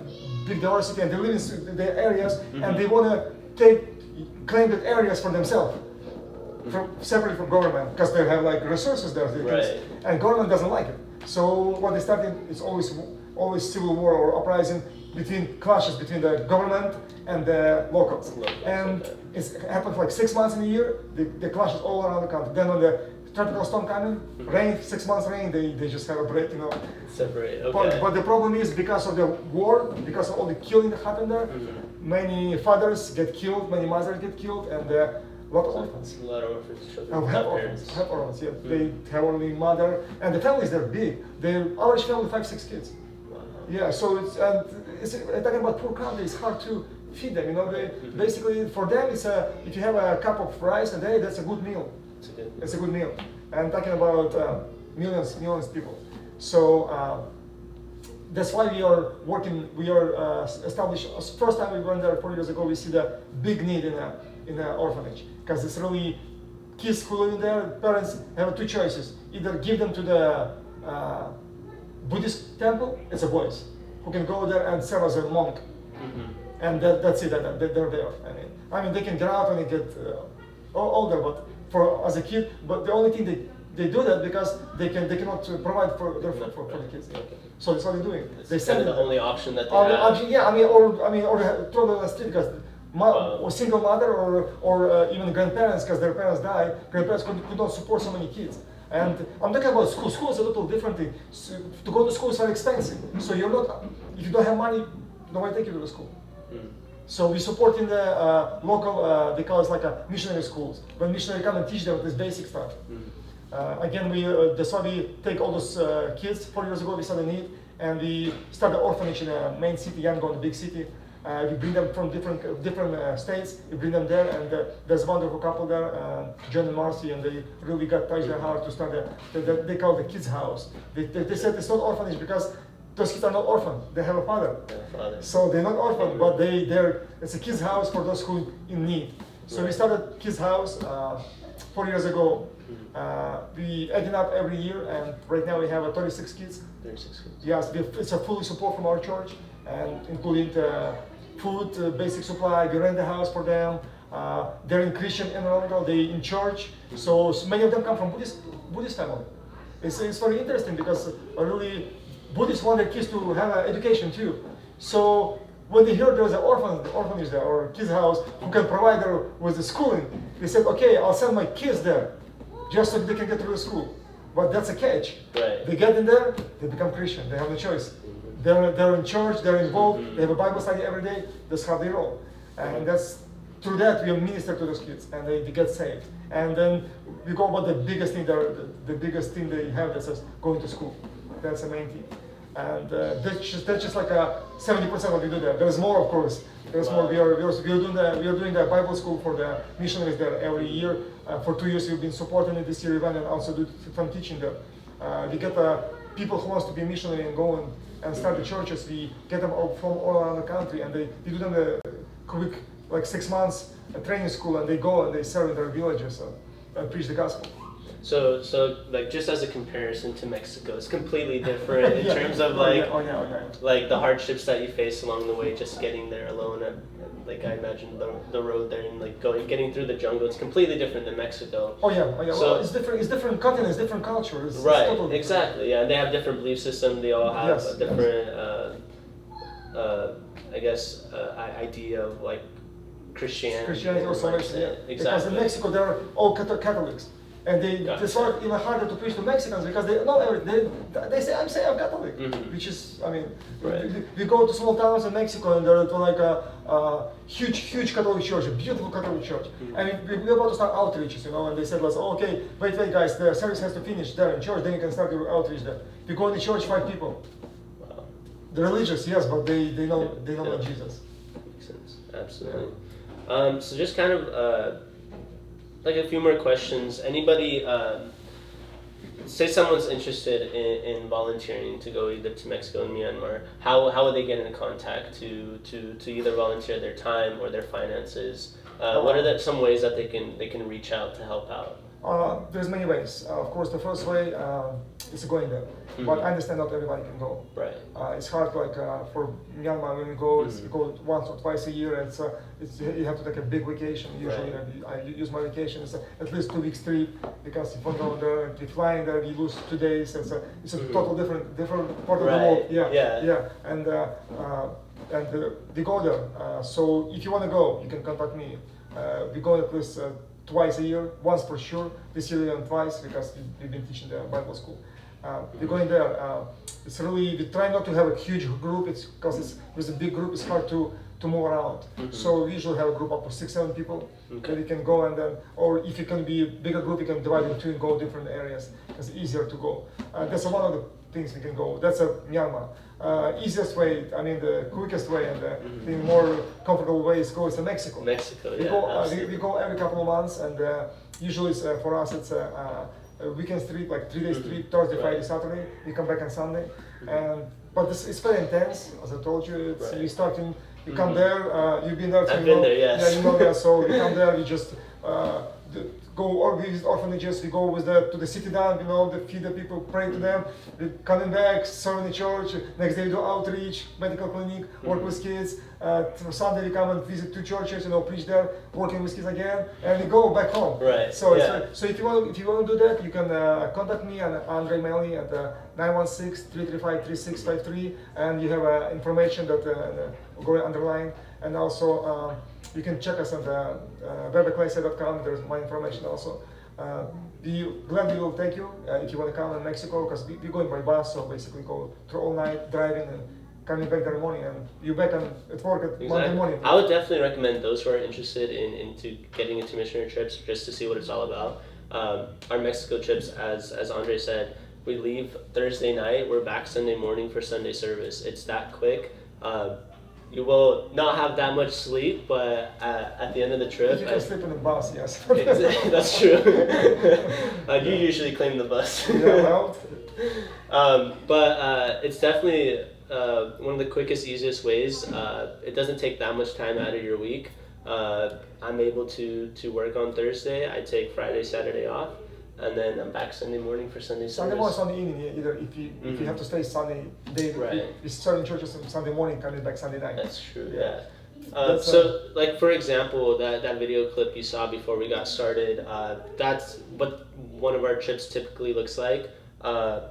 big diversity, and they live in the areas, and they want to claim that areas for themselves. separate from government, because they have like resources there, Right. and government doesn't like it. So what they started is always civil war or uprising between clashes between the government and the locals. And okay. it's happened for like 6 months in a year. The clashes all around the country. Then when the tropical storm coming, rain, 6 months rain, they just have a break, you know. Separate. Okay. But the problem is because of the war, because of all the killing that happened there, many fathers get killed, many mothers get killed, and a lot of orphans. A lot of orphans, children, Have without orphans, parents. have orphans, yeah. They have only mother, and the families, they're big. The average family, 5-6 kids. Wow. Yeah, so it's talking about poor country, it's hard to feed them, you know. They basically, for them, it's if you have a cup of rice a day, that's a good meal. It's a good meal. And talking about millions of people. So that's why we are working. We are established. First time we went there 4 years ago, we see the big need in a orphanage, because it's really kids who live in there. Parents have two choices: either give them to the Buddhist temple. It's a boys who can go there and serve as a monk, and that's it. They're there. I mean, they can get out when they get older, but as a kid, but the only thing they do that because they cannot provide for their food for the kids. Okay. So that's what they're doing. It's They kind send of the them. only option that they Or, have. yeah, or throw them on the street because or single mother or even grandparents, because their parents died. Grandparents could not support so many kids. And I'm talking about school. School is a little different thing. So, to go to school is very expensive. So you're not, if you don't have money, nobody take you to the school. So we support in the local, they call it like a missionary schools. When missionary come and teach them this basic stuff. Again, that's why we take all those kids. 4 years ago, we saw the need, and we started an orphanage in a main city, Yangon, the big city. We bring them from different states. We bring them there, and there's a wonderful couple there, John and Marcy, and they really got touched their heart to start. They call it the kids' house. They said it's not orphanage because those kids are not orphan. They have a father. So they're not orphan, but it's a kids' house for those who in need. So we started kids' house 4 years ago. We adding up every year, and right now we have 36 kids. 36 kids. Yes, it's a fully support from our church, and including food, basic supply. We rent the house for them. They're in Christian environment. They in church. So many of them come from Buddhist family. It's very interesting because really Buddhists want their kids to have an education too. So when they heard there was an orphanage there or kids house who can provide them with the schooling, they said, okay, I'll send my kids there just so they can get through the school. But that's a catch. Right. They get in there, they become Christian. They have no choice. They're in church, they're involved, they have a Bible study every day. That's how they roll. And that's through that we minister to those kids and they get saved. And then we go about the biggest thing they have that says going to school. That's the main thing. And that's just like 70% of what we do there. There's more, of course. There's more. We are doing the Bible school for the missionaries there every year. For 2 years we've been supporting it. This year event and also do some teaching there. We get people who wants to be a missionary and go and start the churches. We get them from all around the country, and we do them a quick, like 6 months training school, and they go and they serve in their villages and preach the gospel. So like just as a comparison to Mexico, it's completely different in terms of like like the hardships that you face along the way, just getting there alone, and like I imagine the road there and like getting through the jungle. It's completely different than Mexico. Oh yeah. So, well, it's different. It's different continent. It's different culture. It's right. totally Exactly. Yeah. And they have different belief systems. They all have a different, I guess, idea of like Christianity. Christianity or salvation. Yeah. Exactly. Because in Mexico they're all Catholics. And they start even harder to preach to Mexicans because they know everything. They say, I'm Catholic, which is, I mean, we go to small towns in Mexico and there's like a huge Catholic church, a beautiful Catholic church. And we're about to start outreaches, you know, and they said, okay, wait guys, the service has to finish there in church, then you can start your outreach there. We go in the church, 5 people. Wow. They're religious, yes, but they don't know Jesus. Makes sense, absolutely. So just kind of, like a few more questions. Anybody, say someone's interested in volunteering to go either to Mexico and Myanmar, how would they get in contact to either volunteer their time or their finances? What are some ways that they can reach out to help out? There's many ways. Of course, the first way, it's going there. But I understand not everybody can go. Right. It's hard, like for Myanmar when we go, we go once or twice a year. And it's you have to take a big vacation. Usually, I use my vacation. It's at least 2 weeks trip because if you go there, if you fly in there, you lose 2 days. It's a total different part of the world. Yeah. And we go there. So if you want to go, you can contact me. We go at least twice a year, once for sure. This year and twice because we've been teaching the Bible school. We're going there. It's really, we try not to have a huge group. It's because with a big group, it's hard to move around. So we usually have a group up to 6-7 people that you can go, and then, or if you can be a bigger group, you can divide into two and go different areas. It's easier to go. That's one of the things we can go. That's a Myanmar. Easiest way, I mean the quickest way and the more comfortable way is go to Mexico. Mexico, We go every couple of months, and usually it's, for us it's a weekend trip, like 3 days trip, Thursday, Friday, Saturday. We come back on Sunday, but it's very intense. As I told you, we start in. You come there, you've been there. So I've been there, yes. Yeah, you know that. So we come there, we just go or visit orphanages. We go to the city dump, feed the people, pray to them. We coming back, serve in the church. Next day we do outreach, medical clinic, work with kids. Sunday we come and visit 2 churches, preach there, working with kids again, and we go back home. Right. So so if you want to do that, you can contact me and Andre Melly at 916-335-3653, and you have information that go underline, and also you can check us at webecclesia.com. There's my information also. We gladly will take you if you want to come to Mexico, because we're going by bus, so basically go through all night driving and coming back that morning, and you're back at work at Monday morning. I would definitely recommend those who are interested into getting into missionary trips just to see what it's all about. Our Mexico trips, as Andre said, we leave Thursday night, we're back Sunday morning for Sunday service. It's that quick. You will not have that much sleep, but at the end of the trip... You can sleep in the bus, yes. That's true. You usually claim the bus. Yeah, well. But it's definitely one of the quickest, easiest ways. It doesn't take that much time out of your week. I'm able to work on Thursday. I take Friday, Saturday off. And then I'm back Sunday morning for Sunday service. Sunday morning, Sunday evening, either if you have to stay Sunday day, we start in churches on Sunday morning, coming back Sunday night. That's true, yeah. So, like for example, that video clip you saw before we got started, that's what one of our trips typically looks like. So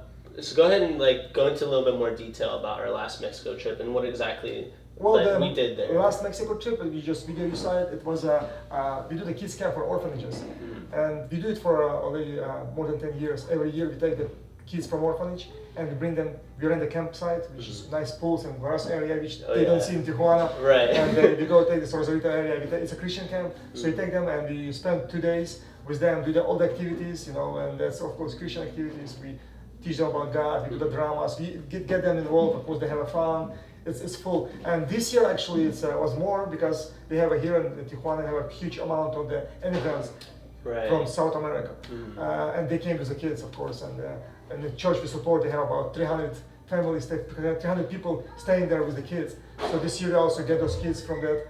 go ahead and go into a little bit more detail about our last Mexico trip and what exactly we did there. The last Mexico trip, we just video you saw it. It was we do the kids camp for orphanages, and we do it for already more than 10 years. Every year we take the kids from orphanage and we bring them. We rent a campsite, which is nice pools and grass area, which they don't see in Tijuana. Right. And we go take the Rosarito area. It's a Christian camp, so we take them and we spend 2 days with them, do all the activities, and that's of course Christian activities. We teach them about God. We do the dramas. We get them involved. Of course, they have fun. It's full. And this year actually it was more because they have here in Tijuana have a huge amount of the immigrants from South America, and they came with the kids, of course. And the church we support, they have about 300 families, 300 people staying there with the kids. So this year we also get those kids from that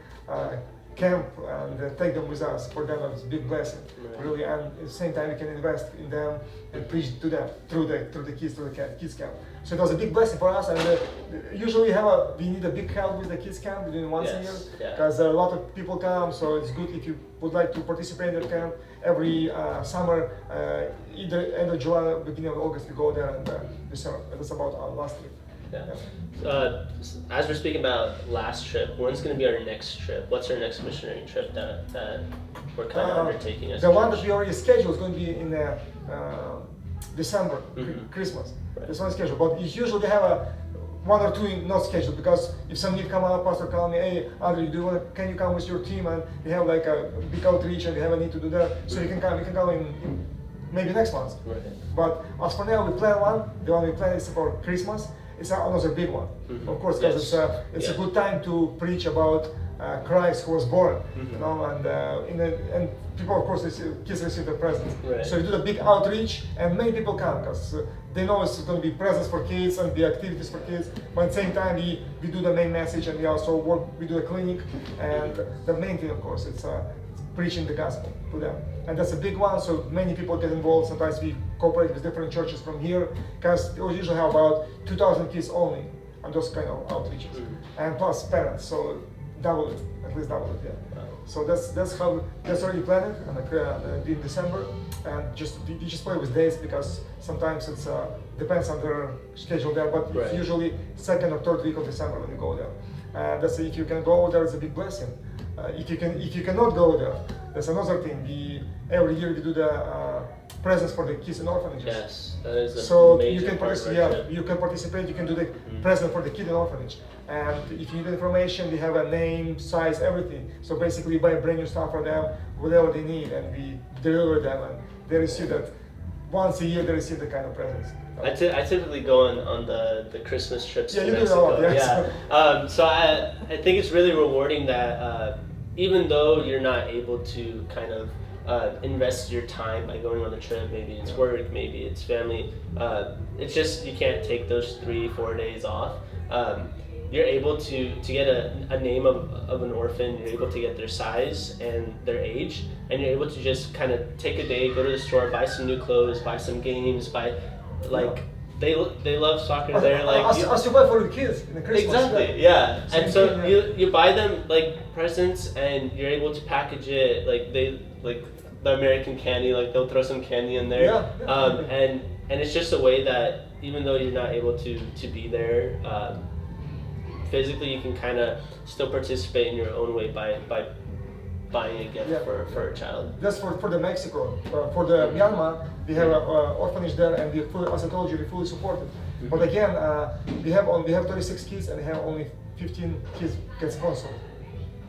camp and take them with us. For them, it's a big blessing, really. And at the same time, we can invest in them and preach to them through the kids camp. So it was a big blessing for us. And usually we need a big help with the kids camp. We do it once a year because a lot of people come. So it's good if you would like to participate in that camp every summer, either end of July, beginning of August. We go there and we serve. That's about our last trip. As we're speaking about last trip, when's going to be our next trip? What's our next missionary trip that we're kind of undertaking? The one that we already scheduled is going to be in December, Christmas. This one is scheduled, but usually they have one or two not scheduled, because if some need come out, pastor call me, hey Andre, can you come with your team, and we have like a big outreach and we have a need to do that, so you can come. We can come in maybe next month. But as for now, we plan one. The one we plan is for Christmas. It's another big one, of course, because it's a good time to preach about Christ who was born, and people, of course, kids receive the presents. So we do the big outreach, and many people come because they know it's going to be presents for kids and the activities for kids. But at the same time, we do the main message, and we also we do a clinic, and the main thing, of course, it's preaching the gospel to them. And that's a big one, so many people get involved. Sometimes we cooperate with different churches from here, because we usually have about 2,000 kids only on those kind of outreaches. And plus parents, so double it, at least double it, yeah. So that's already planned in December, and you just play with days because sometimes it's depends on their schedule there, but it's usually second or third week of December when you go there. And that's if you can go there, it's a big blessing. If you cannot go there, that's another thing. Every year we do the presents for the kids in orphanages. Yes, that is a so major you can part of our trip. you can participate. You can do the present for the kid in orphanage. And if you need information, we have a name, size, everything. So basically, we buy brand new stuff for them, whatever they need, and we deliver them, and they receive that once a year. They receive the kind of presents. I typically go on the Christmas trips to you do Mexico. a lot, yes. So I think it's really rewarding that even though you're not able to kind of invest your time by going on the trip, maybe it's work, maybe it's family, it's just you can't take those 3-4 days off. You're able to get a name of an orphan, you're able to get their size and their age, and you're able to just kind of take a day, go to the store, buy some new clothes, buy some games, they love soccer there. As you buy for the kids in the Christmas. Exactly, yeah. And so you buy them like presents, and you're able to package it like the American candy, like they'll throw some candy in there. And it's just a way that even though you're not able to be there physically, you can kind of still participate in your own way by buying a gift for a child. That's for the Mexico. For the Myanmar, we have an orphanage there, and we fully, as I told you, we fully support it. But again, we have 36 kids, and we have only 15 kids get sponsored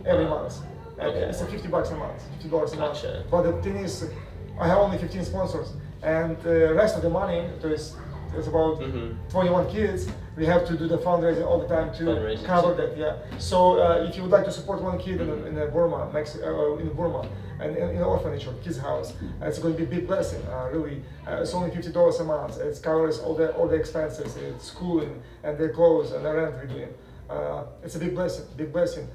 every month. It's $50 a month, $50 a month. But the thing is, I have only 15 sponsors, and the rest of the money, there's about 21 kids. We have to do the fundraising all the time to cover that. Yeah. So if you would like to support one kid in Burma, in Burma, and in an orphanage or kids' house, it's going to be a big blessing. Really, it's only $50 a month. It covers all the expenses, it's schooling and their clothes and the rent we're doing. It's a big blessing. Big blessing.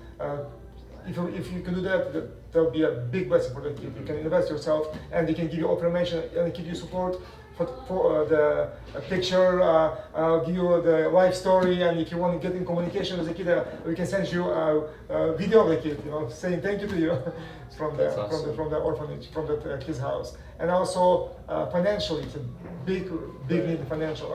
If you can do that, that'll be a big blessing for the kid. You can invest yourself, and they can give you information and give you support for the picture, give you the life story, and if you want to get in communication with the kid, we can send you a video of the kid, saying thank you to you from the orphanage, from the kid's house. And also financially, it's a big need in financial.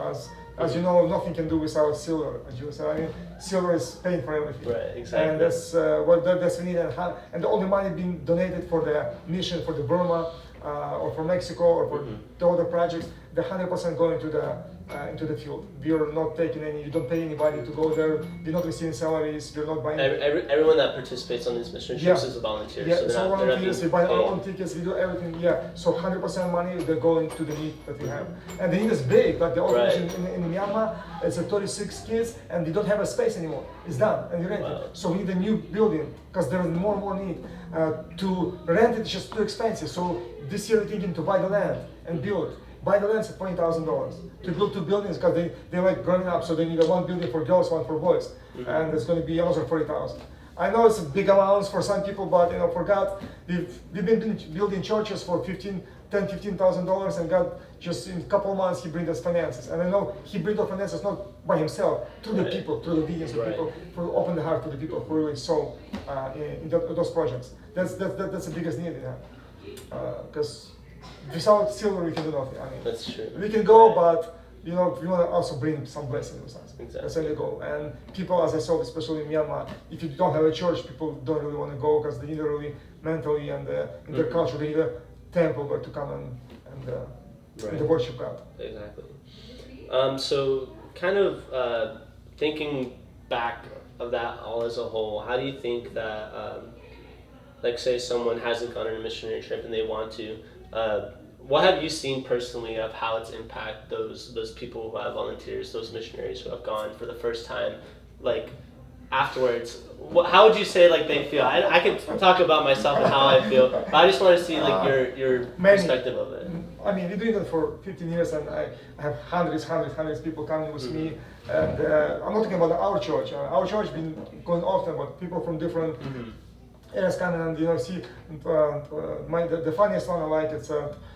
As you know, nothing can do without silver. As you say, I mean, silver is paying for everything. Right, exactly. And that's that's we need. And all the money being donated for the mission, for the Burma, or for Mexico, or for the other projects, the 100% going into the field. We are not taking any. You don't pay anybody to go there. We're not receiving salaries. We're not buying. Everyone that participates on these mission trips is a volunteer. Yeah, so volunteers. We buy our own tickets. We do everything. Yeah, so 100% money they're going to the need that we have. And the need is big. But the orphanage in Myanmar, it's 36 kids, and they don't have a space anymore. It's done and we rent it. So we need a new building because there is more and more need. To rent it is just too expensive. So this year we're thinking to buy the land and build. Buy the land at $20,000 to build 2 buildings because they like growing up, so they need one building for girls, one for boys, and it's going to be another $40,000. I know it's a big amounts for some people, but for God, we've been building churches for $15,000, and God just in a couple of months He brings us finances, and I know He brings us finances not by Himself, through the people, through the obedience of people, who open the heart to the people who really sow in those projects. That's the biggest need we have, because. Without silver, we can do nothing. I mean, that's true. We can go, but we want to also bring some blessing with us. Exactly. That's where we go. And people, as I saw, especially in Myanmar, if you don't have a church, people don't really want to go because they need really mentally and in their culture, they need a temple where to come and worship God. Exactly. So, kind of thinking back of that all as a whole, how do you think that, like, say someone hasn't gone on a missionary trip and they want to? What have you seen personally of how it's impacted those people who have volunteers, those missionaries who have gone for the first time, like afterwards? How would you say like they feel? I can talk about myself and how I feel, but I just want to see like your perspective of it. I mean, we're doing it for 15 years, and I have hundreds of people coming with me. And I'm not talking about our church. Our church been going often, but people from different areas coming and see. The funniest one I like it's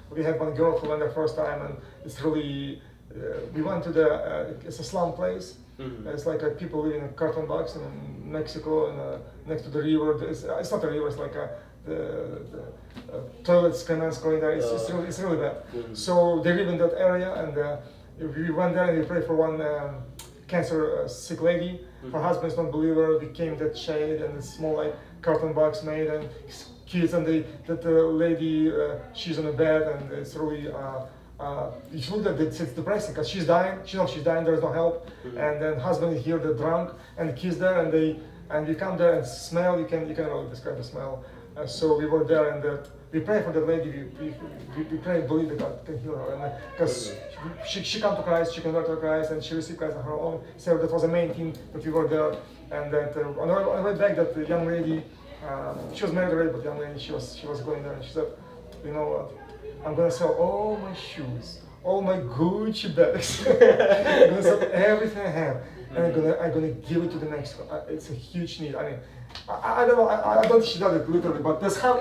we had one girl who went the first time and it's really we went to it's a slum place. It's like people live in a carton box in Mexico and next to the river. It's not a river. It's like the toilets canals going there. It's really bad. So they live in that area and we went there and we prayed for one cancer sick lady. Her husband's not believer. Became that shade and a small like carton box made and kids and that lady she's on a bed and it's really you look at it, it's depressing because she's dying. She knows she's dying. There's no help, and then husband is here, they're drunk, and the kids there, and we come there and smell. You can really describe the smell. So we were there and we pray for the lady. We pray, believe that God can heal her, and because she come to Christ, she converted to Christ, and she received Christ on her own. So that was the main thing that we were there, and that on the way back, that the young lady, she was married already, but young lady, she was going there, and she said, you know what? I'm gonna sell all my shoes, all my Gucci bags. I'm gonna sell everything I have, and I'm gonna give it to the Mexico. It's a huge need. I mean, I don't know. I don't think she does it literally, but that's how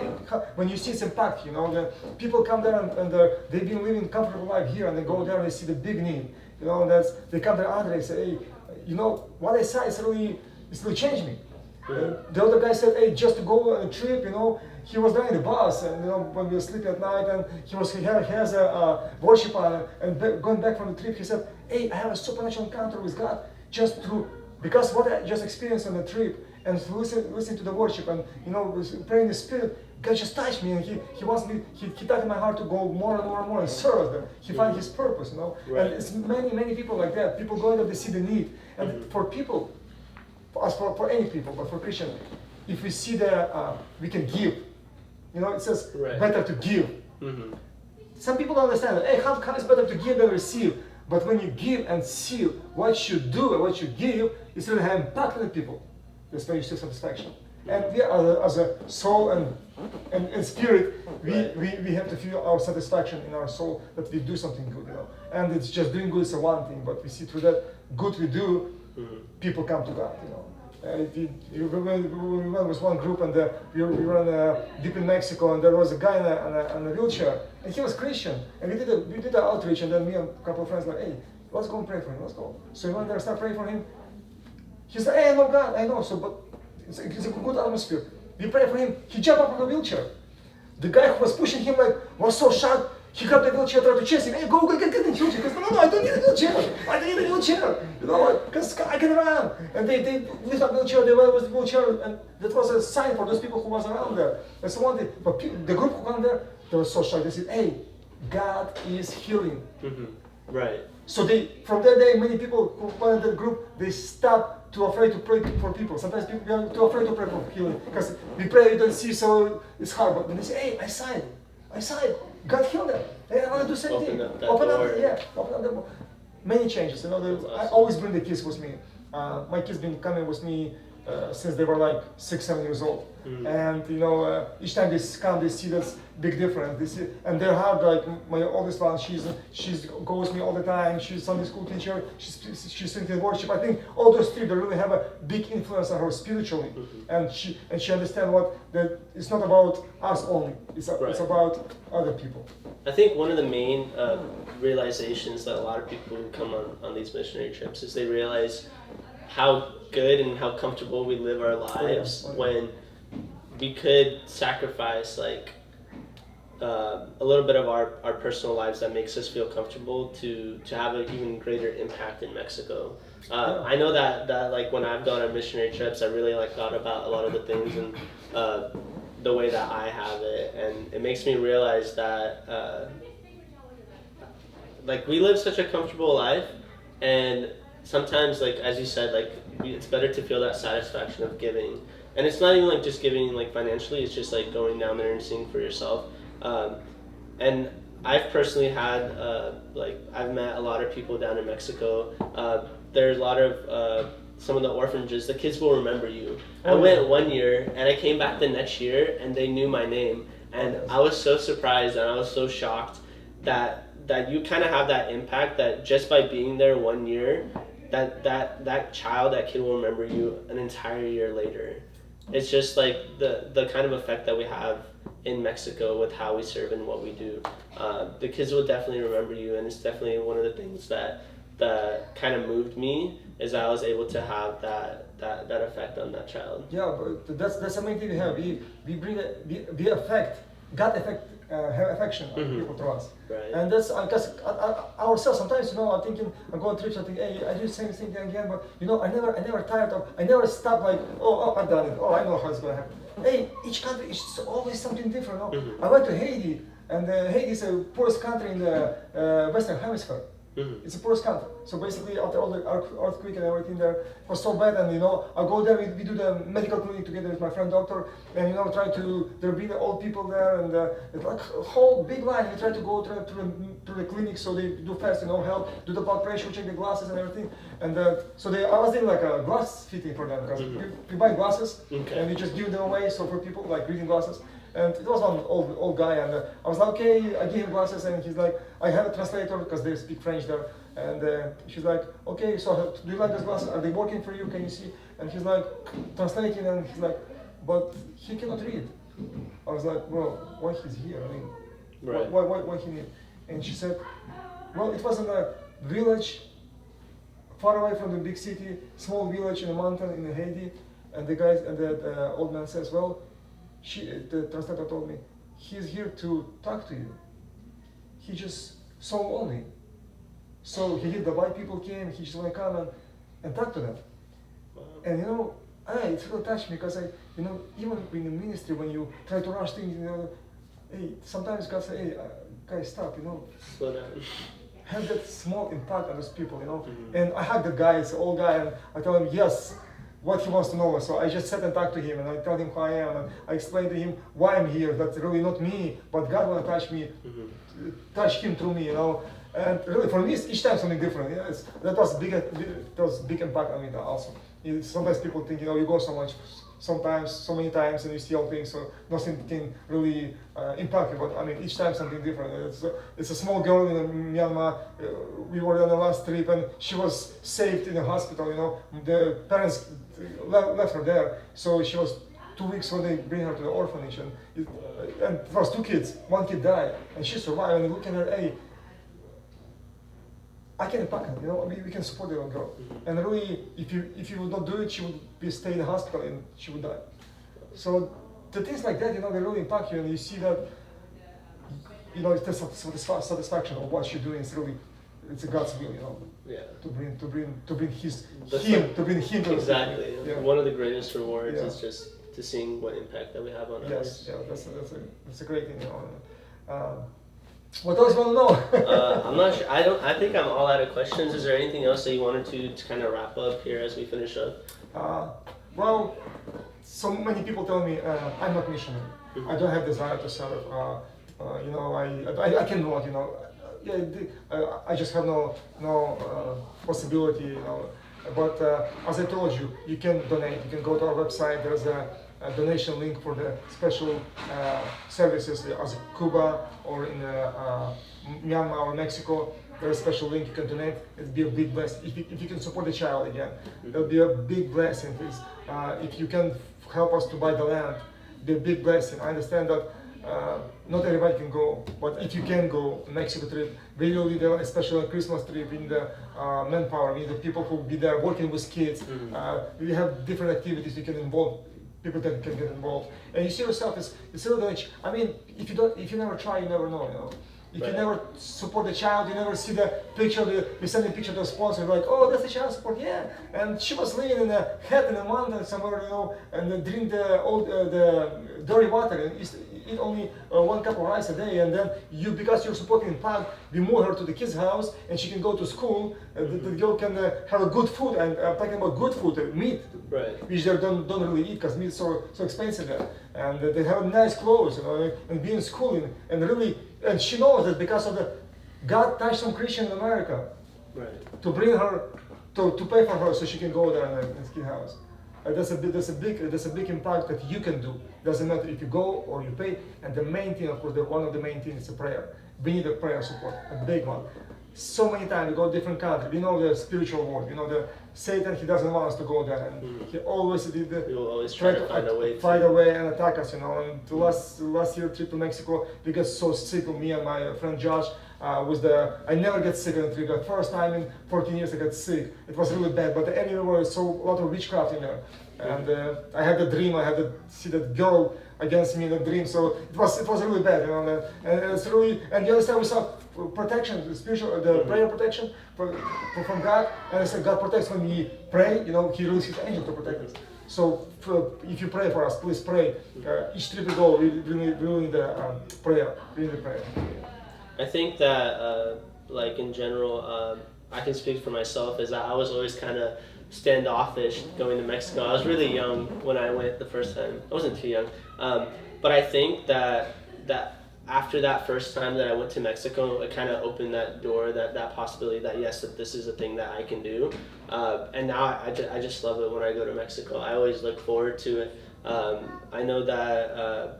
when you see its impact. The people come there and they've been living comfortable life here, and they go there and they see the big need. They come there and they say, hey, what I saw it's really changed me. The other guy said, hey, just to go on a trip, he was there in the bus, and when we were sleeping at night, and he has a worship and going back from the trip, he said, hey, I have a supernatural encounter with God just because what I just experienced on the trip, and to listen to the worship, and praying in the Spirit, God just touched me, and he wants me, he touched my heart to go more and more and more and serve them. He found his purpose, Right. And it's many people like that. People going there, they see the need, and for people. For any people, but for Christian, if we see that we can give, it says better to give. Some people don't understand that. Hey, how it's better to give than receive? But when you give and see what you do and what you give, it's really have impact on the people. That's when you see satisfaction. And we are, as a soul and spirit, we have to feel our satisfaction in our soul that we do something good, And it's just doing good is one thing, but we see through that good we do, people come to God, we went with one group and we were deep in Mexico, and there was a guy on a wheelchair, and he was Christian, and we did an outreach, and then me and a couple of friends like, hey, let's go and pray for him, let's go. So we went there and started praying for him. He said, hey, I know God, I know, but it's a good atmosphere. We prayed for him, he jumped up on the wheelchair. The guy who was pushing him was so shocked. He grabbed the wheelchair, tried to chase him. Hey, go get the wheelchair. He goes, no, I don't need a wheelchair. I don't need a wheelchair. Because I can run. And they lift up the wheelchair, they went with the wheelchair, and that was a sign for those people who was around there. That's one thing. But the group who went there, they were so shocked. They said, hey, God is healing. Right. So from that day, many people who went in the group, they stopped too afraid to pray for people. Sometimes people are too afraid to pray for healing because we pray, we don't see, so it's hard. But when they say, hey, I saw it. God healed them. Hey, I want to do the same thing. Open up the many changes. Awesome. I always bring the kids with me. My kids been coming with me since they were like 6-7 years old. And each time they come, they see this big difference. They see, and they're hard. Like my oldest one, she's goes with me all the time. She's Sunday school teacher. She's in worship. I think all those three, they really have a big influence on her spiritually. And she understands that it's not about us only. It's about other people. I think one of the main realizations that a lot of people who come on these missionary trips is they realize how good and how comfortable we live our lives when we could sacrifice a little bit of our personal lives that makes us feel comfortable to have an even greater impact in Mexico. I know that like when I've gone on missionary trips, I really thought about a lot of the things and the way that I have it, and it makes me realize that we live such a comfortable life, and sometimes as you said, it's better to feel that satisfaction of giving. And it's not even just giving financially, it's just going down there and seeing for yourself. And I've personally had I've met a lot of people down in Mexico. There's a lot of some of the orphanages, the kids will remember you. I went one year and I came back the next year and they knew my name, and I was so surprised and I was so shocked that you kind of have that impact, that just by being there 1 year, that child, that kid will remember you an entire year later. it's just like the kind of effect that we have in Mexico with how we serve and what we do. The kids will definitely remember you, and it's definitely one of the things that kind of moved me is I was able to have that effect on that child. Yeah, but that's the main thing we have. We bring we affect God affect have affection on people to us, Right. and that's because ourselves sometimes I'm thinking I go on trips I think hey I do the same thing again, but I never tired of I never stop like oh I've done it I know how it's gonna happen. Hey, each country is always something different. I went to Haiti, and Haiti is the poorest country in the Western Hemisphere. It's a poorest country. So basically, after all the earthquake and everything there was so bad, and I go there. We do the medical clinic together with my friend doctor, and try to there be the old people there, and it's like a whole big line. We try to go to the clinic so they do fast, help, do the blood pressure, check the glasses and everything, and so I was doing like a glass fitting for them because we buy glasses and we just give them away. So for people like reading glasses. And it was one old guy, and I was like, okay, I gave him glasses, and he's like, I have a translator because they speak French there, and she's like, okay, so do you like those glasses? Are they working for you? Can you see? And he's like, translating, and he's like, but he cannot read. I was like, well, why he's here? I mean, Right. why he need? And she said, well, it was in a village far away from the big city, small village in a mountain in Haiti, and the old man says, well. The translator told me, he's here to talk to you. He just saw only. So the white people came, he just want to come and talk to them. Wow. And it really touched me because even in the ministry when you try to rush things, hey, sometimes God say, hey, guys, stop, Slow down. have that small impact on those people, And I hug the guy, it's an old guy, and I tell him, yes, what he wants to know. So I just sat and talked to him, and I tell him who I am, and I explain to him why I'm here. That's really not me, but God want to touch me, touch him through me, And really, for me, it's each time something different. That was big impact on me also. Sometimes people think, you go so many times, and you see all things, so nothing can really impact you. But I mean, each time something different. It's a small girl in Myanmar. We were on the last trip, and she was saved in the hospital. The parents left her there, so she was 2 weeks when they bring her to the orphanage, and it was 2 kids. One kid died, and she survived. And looking at her, hey, I can impact her, we can support the little girl. And really, if you would not do it, she would stay in the hospital and she would die. So the things like that, they really impact you, and you see that, it's the satisfaction of what you're doing. It's God's will, Yeah. to bring to bring That's him to the Exactly. Yeah. One of the greatest rewards Yeah. is just to seeing what impact that we have on others. Yes, yeah, that's a great thing, What else you want to know? I'm not sure. I think I'm all out of questions. Is there anything else that you wanted to kind of wrap up here as we finish up? Well, so many people tell me I'm not missionary. I don't have desire to serve. I cannot. I just have no possibility. But as I told you, you can donate. You can go to our website. There's a donation link for the special services as Cuba or in Myanmar or Mexico. There's a special link you can donate. It'll be a big blessing. If you can support the child again, it'll be a big blessing. If you can help us to buy the land, it'll be a big blessing. I understand that not everybody can go, but if you can go, Mexico trip, we will be there, especially on Christmas trip, in the manpower, we need the people who will be there working with kids. We have different activities you can involve. People that can get involved, and you see yourself as I mean, if you never try, you never know. If you never support the child, you never see the picture. We send a picture to a sponsor, like, oh, that's the child support, yeah. And she was living in a hut in a mountain somewhere, and they drink the dirty water and eat only 1 cup of rice a day. And then because you're supporting PAG, we move her to the kids' house, and she can go to school. The girl can have a good food, and I'm talking about good food, meat, which they don't really eat because meat is so expensive there. And they have nice clothes, and be in school, and really. And she knows that because of God touched some Christian in America to bring her, to pay for her so she can go there and ski house. That's a big impact that you can do. Doesn't matter if you go or you pay. And the main thing, of course, one of the main things is a prayer. We need a prayer support, a big one. so many times we go to different countries. We know the spiritual world. You know the Satan. He doesn't want us to go there, and he always He will always try to find a way find a way and attack us. You know. And the last year trip to Mexico, we got so sick. Me and my friend Josh. I never get sick on the trip. The first time in 14 years I got sick. It was really bad, but everywhere was a lot of witchcraft in there. And I had a dream. I had to see that girl against me in a dream. So it was really bad, you know. And it's really, and the other side we saw protection, the spiritual, the prayer protection from God. And I said God protects when we pray. You know, He releases His angel to protect us. So if you pray for us, please pray. Each trip we go, we need the prayer. We need the prayer. I think that, like in general, I can speak for myself, is that I was always kind of standoffish going to Mexico. I was really young when I went the first time. I wasn't too young. But I think that after that first time that I went to Mexico, it kind of opened that door, that possibility that yes, that this is a thing that I can do. And now I just love it when I go to Mexico. I always look forward to it. I know that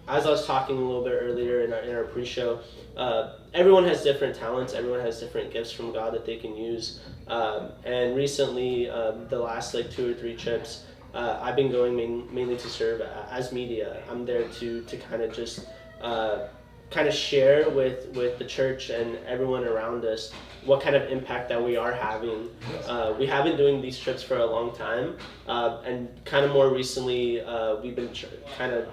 as I was talking a little bit earlier in our pre-show, everyone has different talents. Everyone has different gifts from God that they can use. And recently, the last like 2 or 3 trips, I've been going mainly to serve as media. I'm there to kind of just kind of share with the church and everyone around us what kind of impact that we are having. We have been doing these trips for a long time, and kind of more recently, we've been kind of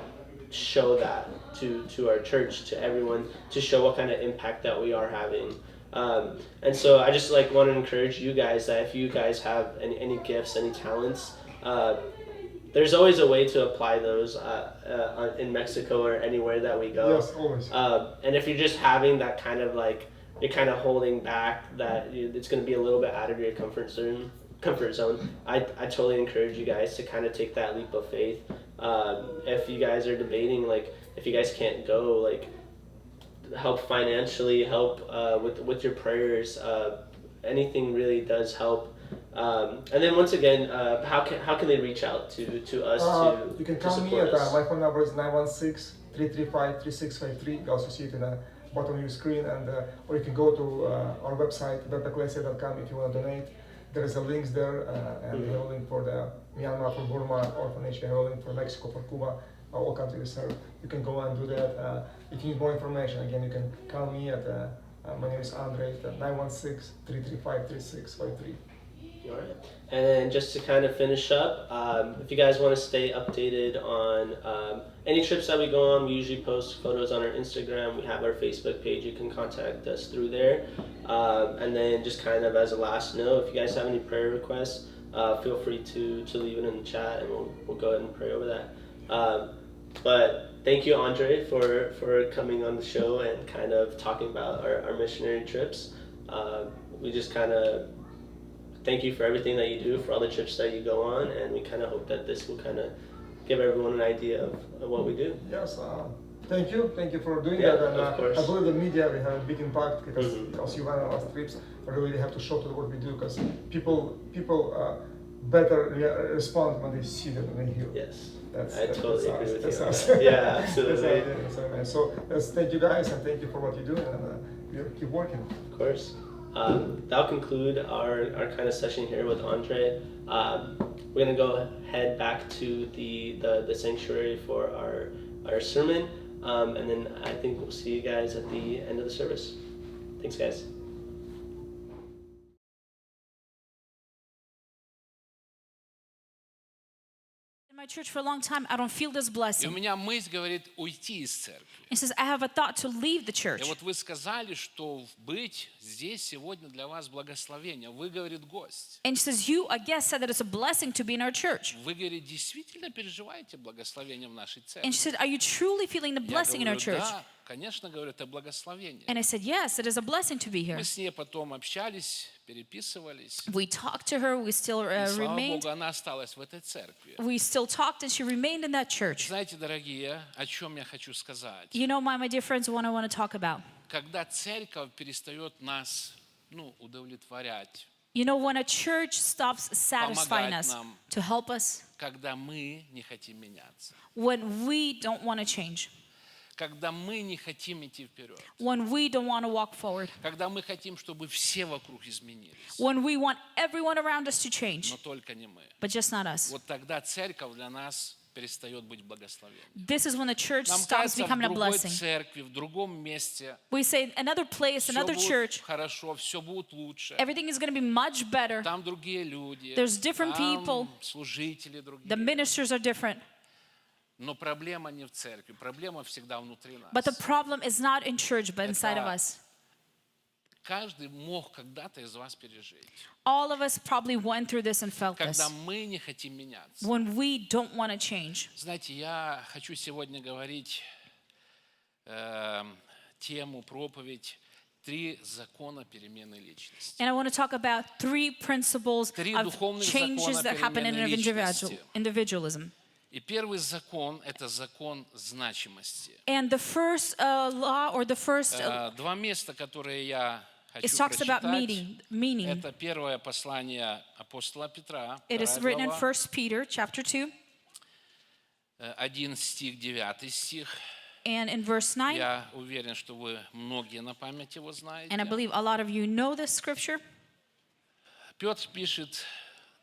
show that to our church, to everyone, to show what kind of impact that we are having. And so I just like want to encourage you guys that if you guys have any gifts, any talents, there's always a way to apply those in Mexico or anywhere that we go. Yes, always. And if you're just having that kind of like, you're kind of holding back, that it's going to be a little bit out of your comfort zone, I totally encourage you guys to kind of take that leap of faith. If you guys are debating, like, if you guys can't go, like, help financially, help with your prayers, anything really does help. And then once again, how can they reach out to us you can to call me support at us? my phone number is 916-335-3653. You also see it in the bottom of your screen, and or you can go to our website ecclesia.com if you want to donate. There is a links there, and we have a link for the Myanmar, for Burma orphanage. We have a link for Mexico, for Cuba, all countries we serve. You can go and do that. If you need more information, again, you can call me at my name is Andre at 916-335-3653. All right. And then just to kind of finish up, if you guys want to stay updated on any trips that we go on, we usually post photos on our Instagram. We have our Facebook page. You can contact us through there. And then just kind of as a last note, if you guys have any prayer requests, feel free to leave it in the chat, and we'll go ahead and pray over that. But thank you, Andre, for coming on the show and kind of talking about our missionary trips. We just kind of thank you for everything that you do, for all the trips that you go on, and we kind of hope that this will kind of give everyone an idea of what we do. Yes, thank you for doing Yeah, that. And of course. I believe the media we have a big impact because as you went on our trips, we really have to show to what we do, because people better respond when they see that, when they hear. Yes, That's totally agree with that's you. us. Yeah, absolutely. So thank you guys, and thank you for what you do, and you keep working. Of course. That'll conclude our kind of session here with Andre. We're gonna go head back to the sanctuary for our sermon, and then I think we'll see you guys at the end of the service. Thanks, guys. In my church for a long time, I don't feel this И у blessing. меня мысль говорит уйти из церкви. It says, I have a thought to leave the church. И вот вы сказали, что быть здесь сегодня для вас благословение. Вы, говорит, гость. And she says, you, I guess, said that it's a blessing to be in our church. Вы, говорит, действительно переживаете благословение в нашей церкви? And she said, are you truly feeling the Я blessing in our говорю, church? да, конечно, говорю, это благословение. And I said, yes, it is a blessing to be here. Мы с ней потом общались, переписывались. We talked to her, we still И, слава remained. Богу, она осталась в этой церкви. We still talked, and she remained in that church. Знаете, дорогие, о чем я хочу сказать? You know, my dear friends, what I want to talk about. Когда церковь перестает нас, удовлетворять, You know, when a church stops satisfying Помогать us нам. to help us, когда мы не хотим меняться, when we don't want to change, когда мы не хотим идти вперед, when we don't want to walk forward, когда мы хотим, чтобы все вокруг изменились, when we want everyone around us to change, но только не мы. but just not us. Вот тогда церковь для нас перестает быть благословением. This is when the church Нам stops кажется, в becoming a другой blessing. церкви, в другом месте We say another place, все another будет church, хорошо, все будет лучше. everything is going to be much better. Там другие люди, There's different там people. служители другие. The ministers are different. Но проблема не в церкви, проблема всегда внутри нас. But the problem is not in church, but inside of Это us. Каждый мог когда-то из вас пережить, All of us probably went through this and felt this. когда мы не хотим меняться. When we don't want to change. Знаете, я хочу сегодня говорить тему, проповедь «Три закона перемены личности». And I want to talk about 3 principles Три of духовных changes закона that happen in перемены личности. individualism. И первый закон – это закон значимости. And the first law or the first Два места, которые я it хочу talks about прочитать. meaning. Это первое послание апостола Петра, It is 2 written in глава, 1 Peter chapter 2 1 стих, 9 стих. and in verse 9. Я уверен, что вы многие на память его знаете. And I believe a lot of you know this scripture. Петр пишет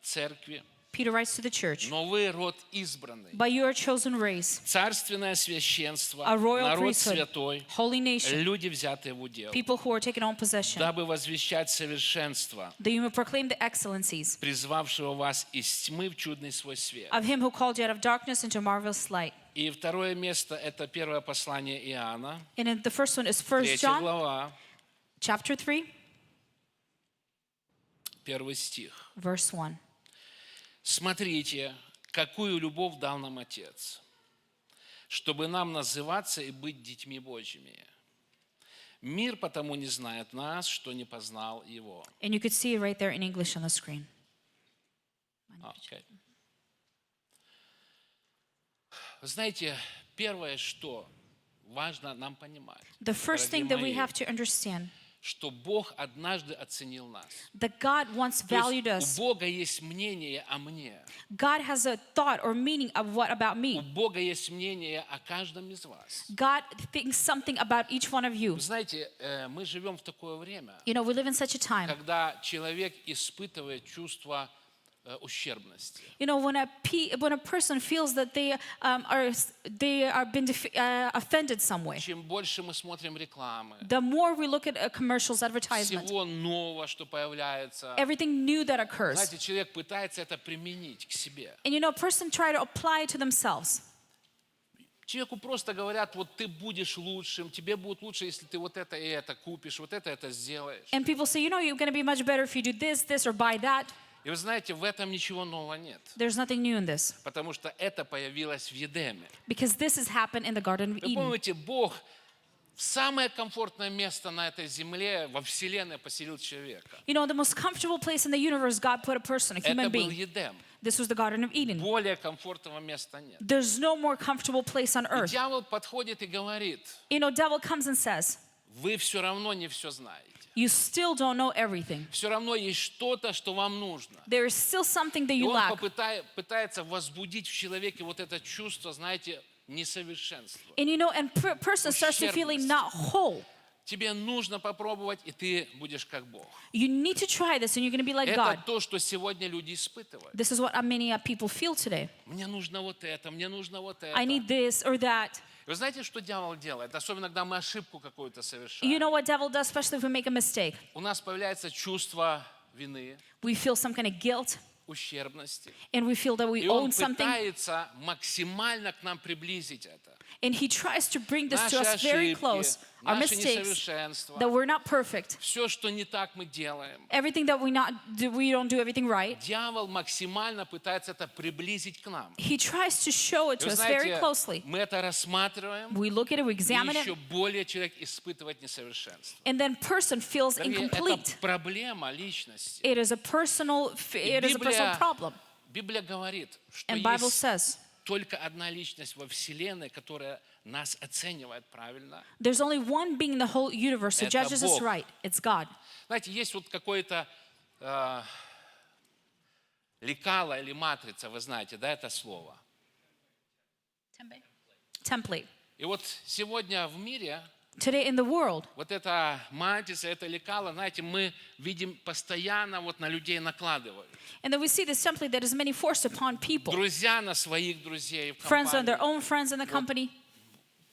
церкви: Peter writes to the church, «Но вы род избранный, "But you are a chosen race, царственное священство, a royal народ priesthood, святой, holy nation, люди, взятые в удел, people who are taken on possession, дабы возвещать совершенство, that you may proclaim the excellencies призвавшего вас из тьмы в чудный свой свет». of him who called you out of darkness into marvelous light." И второе место – это первое послание Иоанна, And then the first one is 1 3 John глава, chapter 3, 1 стих. verse 1. «Смотрите, какую любовь дал нам Отец, чтобы нам называться и быть детьми Божьими. Мир потому не знает нас, что не познал Его». And you could see it right there in English on the screen. Окей. Вы знаете, первое, что важно нам понимать, The first дорогие thing that we мои, have to understand, что Бог однажды оценил нас. that God once То valued есть us. у Бога есть мнение о мне. God has a thought or meaning of what about У me. Бога есть мнение о каждом из вас. God thinks something about each one of you. Вы знаете, мы живем в такое время, You know, we live in such a time. когда человек испытывает чувство ущербности. You know, when a person feels that they are been offended some way, Чем больше мы смотрим рекламы, the more we look at commercials, advertisements, всего нового, что появляется, everything new that occurs, знаете, человек пытается это применить к себе. and you know, a person try to apply it to themselves. Человеку просто говорят: вот ты будешь лучшим, тебе будет лучше, если ты вот это и это купишь, вот это сделаешь. And people say, you know, you're going to be much better if you do this, or buy that. И вы знаете, в этом ничего нового нет, There's nothing new in this, потому что это появилось в Едеме. because this has happened in the Garden of Вы Eden. помните, Бог в самое комфортное место на этой земле, во Вселенной, поселил человека. You know, the most comfortable place in the universe, God put a person, a human Это был being. Едем. This was the Garden of Eden. Более комфортного места нет. There's no more comfortable place on И earth. дьявол подходит и говорит: You know, devil comes and says, вы все равно не все знаете. you still don't know everything. Все равно есть что-то, что вам нужно. There is still something that И you он lack. пытается возбудить в человеке вот это чувство, знаете, несовершенства. And you know, and person starts to feeling not whole. Тебе нужно попробовать, и ты будешь как Бог. You need to try this and you're going to be like Это God. то, что сегодня люди испытывают. This is what many people feel today. Мне нужно вот это, мне нужно вот это. I need this or that. Вы знаете, что дьявол делает? Особенно, когда мы ошибку какую-то You совершаем. know what devil does, especially if we make a mistake? У нас появляется чувство вины, We feel some kind of guilt ущербности. and we feel that we И он own something. пытается максимально к нам приблизить это. And he tries to bring this Наши to us very ошибки, close. Our наши mistakes, несовершенства, that we're not perfect. все, что не так мы делаем. Everything that we don't do everything right. Дьявол максимально пытается это приблизить к нам. He tries to show it И to вы us very знаете, closely. мы это рассматриваем, We look at it, we и examine еще it, более человек испытывает несовершенство. and then person feels Дорогие, incomplete. это проблема личности. It is a personal problem. Библия говорит, что And Bible есть says только одна личность во Вселенной, которая нас оценивает правильно. there's only one being in the whole universe who Это judges us Бог. right. It's God. Знаете, есть вот какое-то лекало или матрица, вы знаете, да, это слово. Template. И И вот сегодня в мире Today in the world, вот эта матрица, это лекало, знаете, мы видим постоянно вот на людей накладывают. and then we see this template that is many forced upon people. Друзья на своих друзей в Friends on their компании. own friends in the company.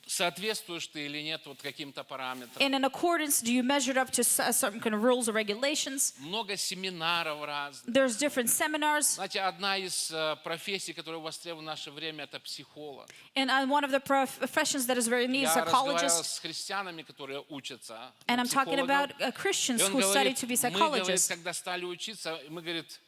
Соответствуешь ты или нет вот каким-то параметрам. And in accordance, do you measure it up to certain kind of rules or regulations? Много семинаров разных. There's different seminars. Знаете, одна из профессий, которая востребована в наше время, это психолог. And one of the professions that is very needed is Я разговаривал psychologist. с христианами, которые учатся. And I'm talking about Christians И он who study говорит, to be мы, говорит, psychologists. когда стали учиться, мы, говорит,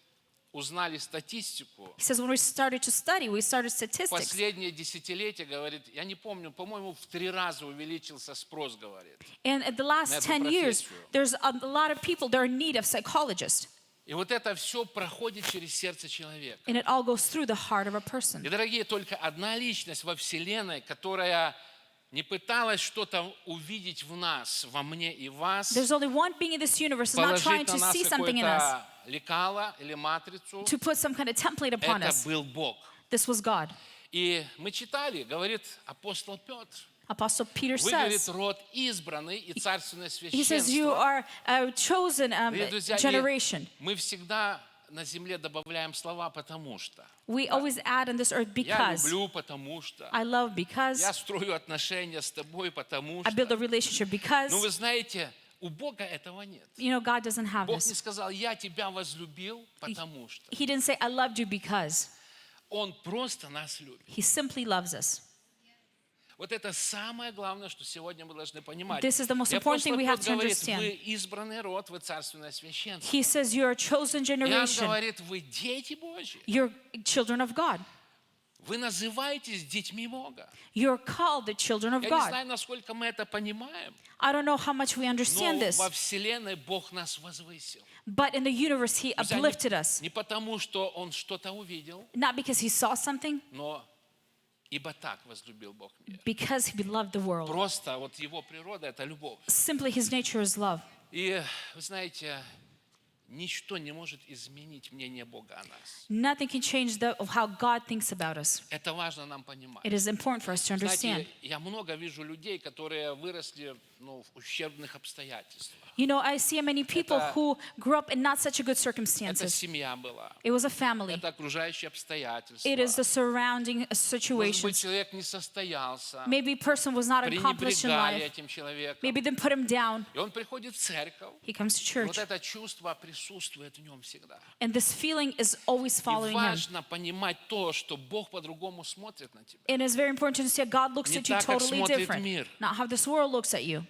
узнали статистику. He says when we started to study, we started statistics. Последнее десятилетие, говорит, я не помню, по-моему, в 3 раза увеличился спрос, говорит. And in the last эту 10 years, профессию. there's a lot of people that are in need of psychologists. И вот это все проходит через сердце человека. And it all goes through the heart of a person. И, дорогие, только одна личность во Вселенной, которая не пыталась что-то увидеть в нас, во мне и вас, There's only one being in this universe who's not trying положить на to нас see something in us, какое-то лекало или матрицу, to put some kind of template upon это us. был Бог. This was God. И мы читали, говорит апостол Петр, Apostle Peter вы, говорит, says, род избранный и царственное he says, you священство. are a chosen Дорогие друзья, и generation. мы всегда на земле добавляем слова «потому что». We always add on this earth Я because. люблю, потому что. I love because. Я строю отношения с тобой, потому I build a что. relationship because. Но вы знаете, у Бога этого нет. You know, God doesn't have Бог не this. сказал, я тебя возлюбил, потому что. He didn't say, I loved you because. Он просто нас любит. He simply loves us. Вот это самое главное, что сегодня мы должны понимать. This is the most И important апостол thing we have Петр to говорит, understand. вы избранный род, вы царственное священство. He says, you're a chosen И он generation. говорит, вы дети Божьи. You're children of God. Вы называетесь детьми Бога. You're called the children of Я не God. знаю, насколько мы это понимаем, I don't know how much we но understand this, во Вселенной Бог нас возвысил. but in the universe, He Друзья, uplifted us. не потому, что Он что-то увидел, Not because He saw something, но ибо так возлюбил Бог мир. because He loved the world. Просто вот Его природа – это любовь. Simply His nature is love. И вы знаете, ничто не может изменить мнение Бога о нас. Nothing can change of how God thinks about us. Это важно нам понимать. It is important for us to understand. Знаете, я много вижу людей, которые выросли в ущербных обстоятельствах. You know, I see many people Это- who grew up in not such a good Это circumstances. семья была, It was a family. это окружающие обстоятельства. It is the surrounding Может быть, situations. человек не состоялся, Maybe a person was not accomplished in пренебрегали life. этим человеком. Maybe they put him down. И он приходит в церковь, He comes to и вот church. это чувство присутствует в нем всегда. And this feeling is always И following him. важно понимать то, что Бог по-другому смотрит на тебя. It is very important to understand God looks Не at you так, как totally смотрит different. мир. Not how this world looks at you.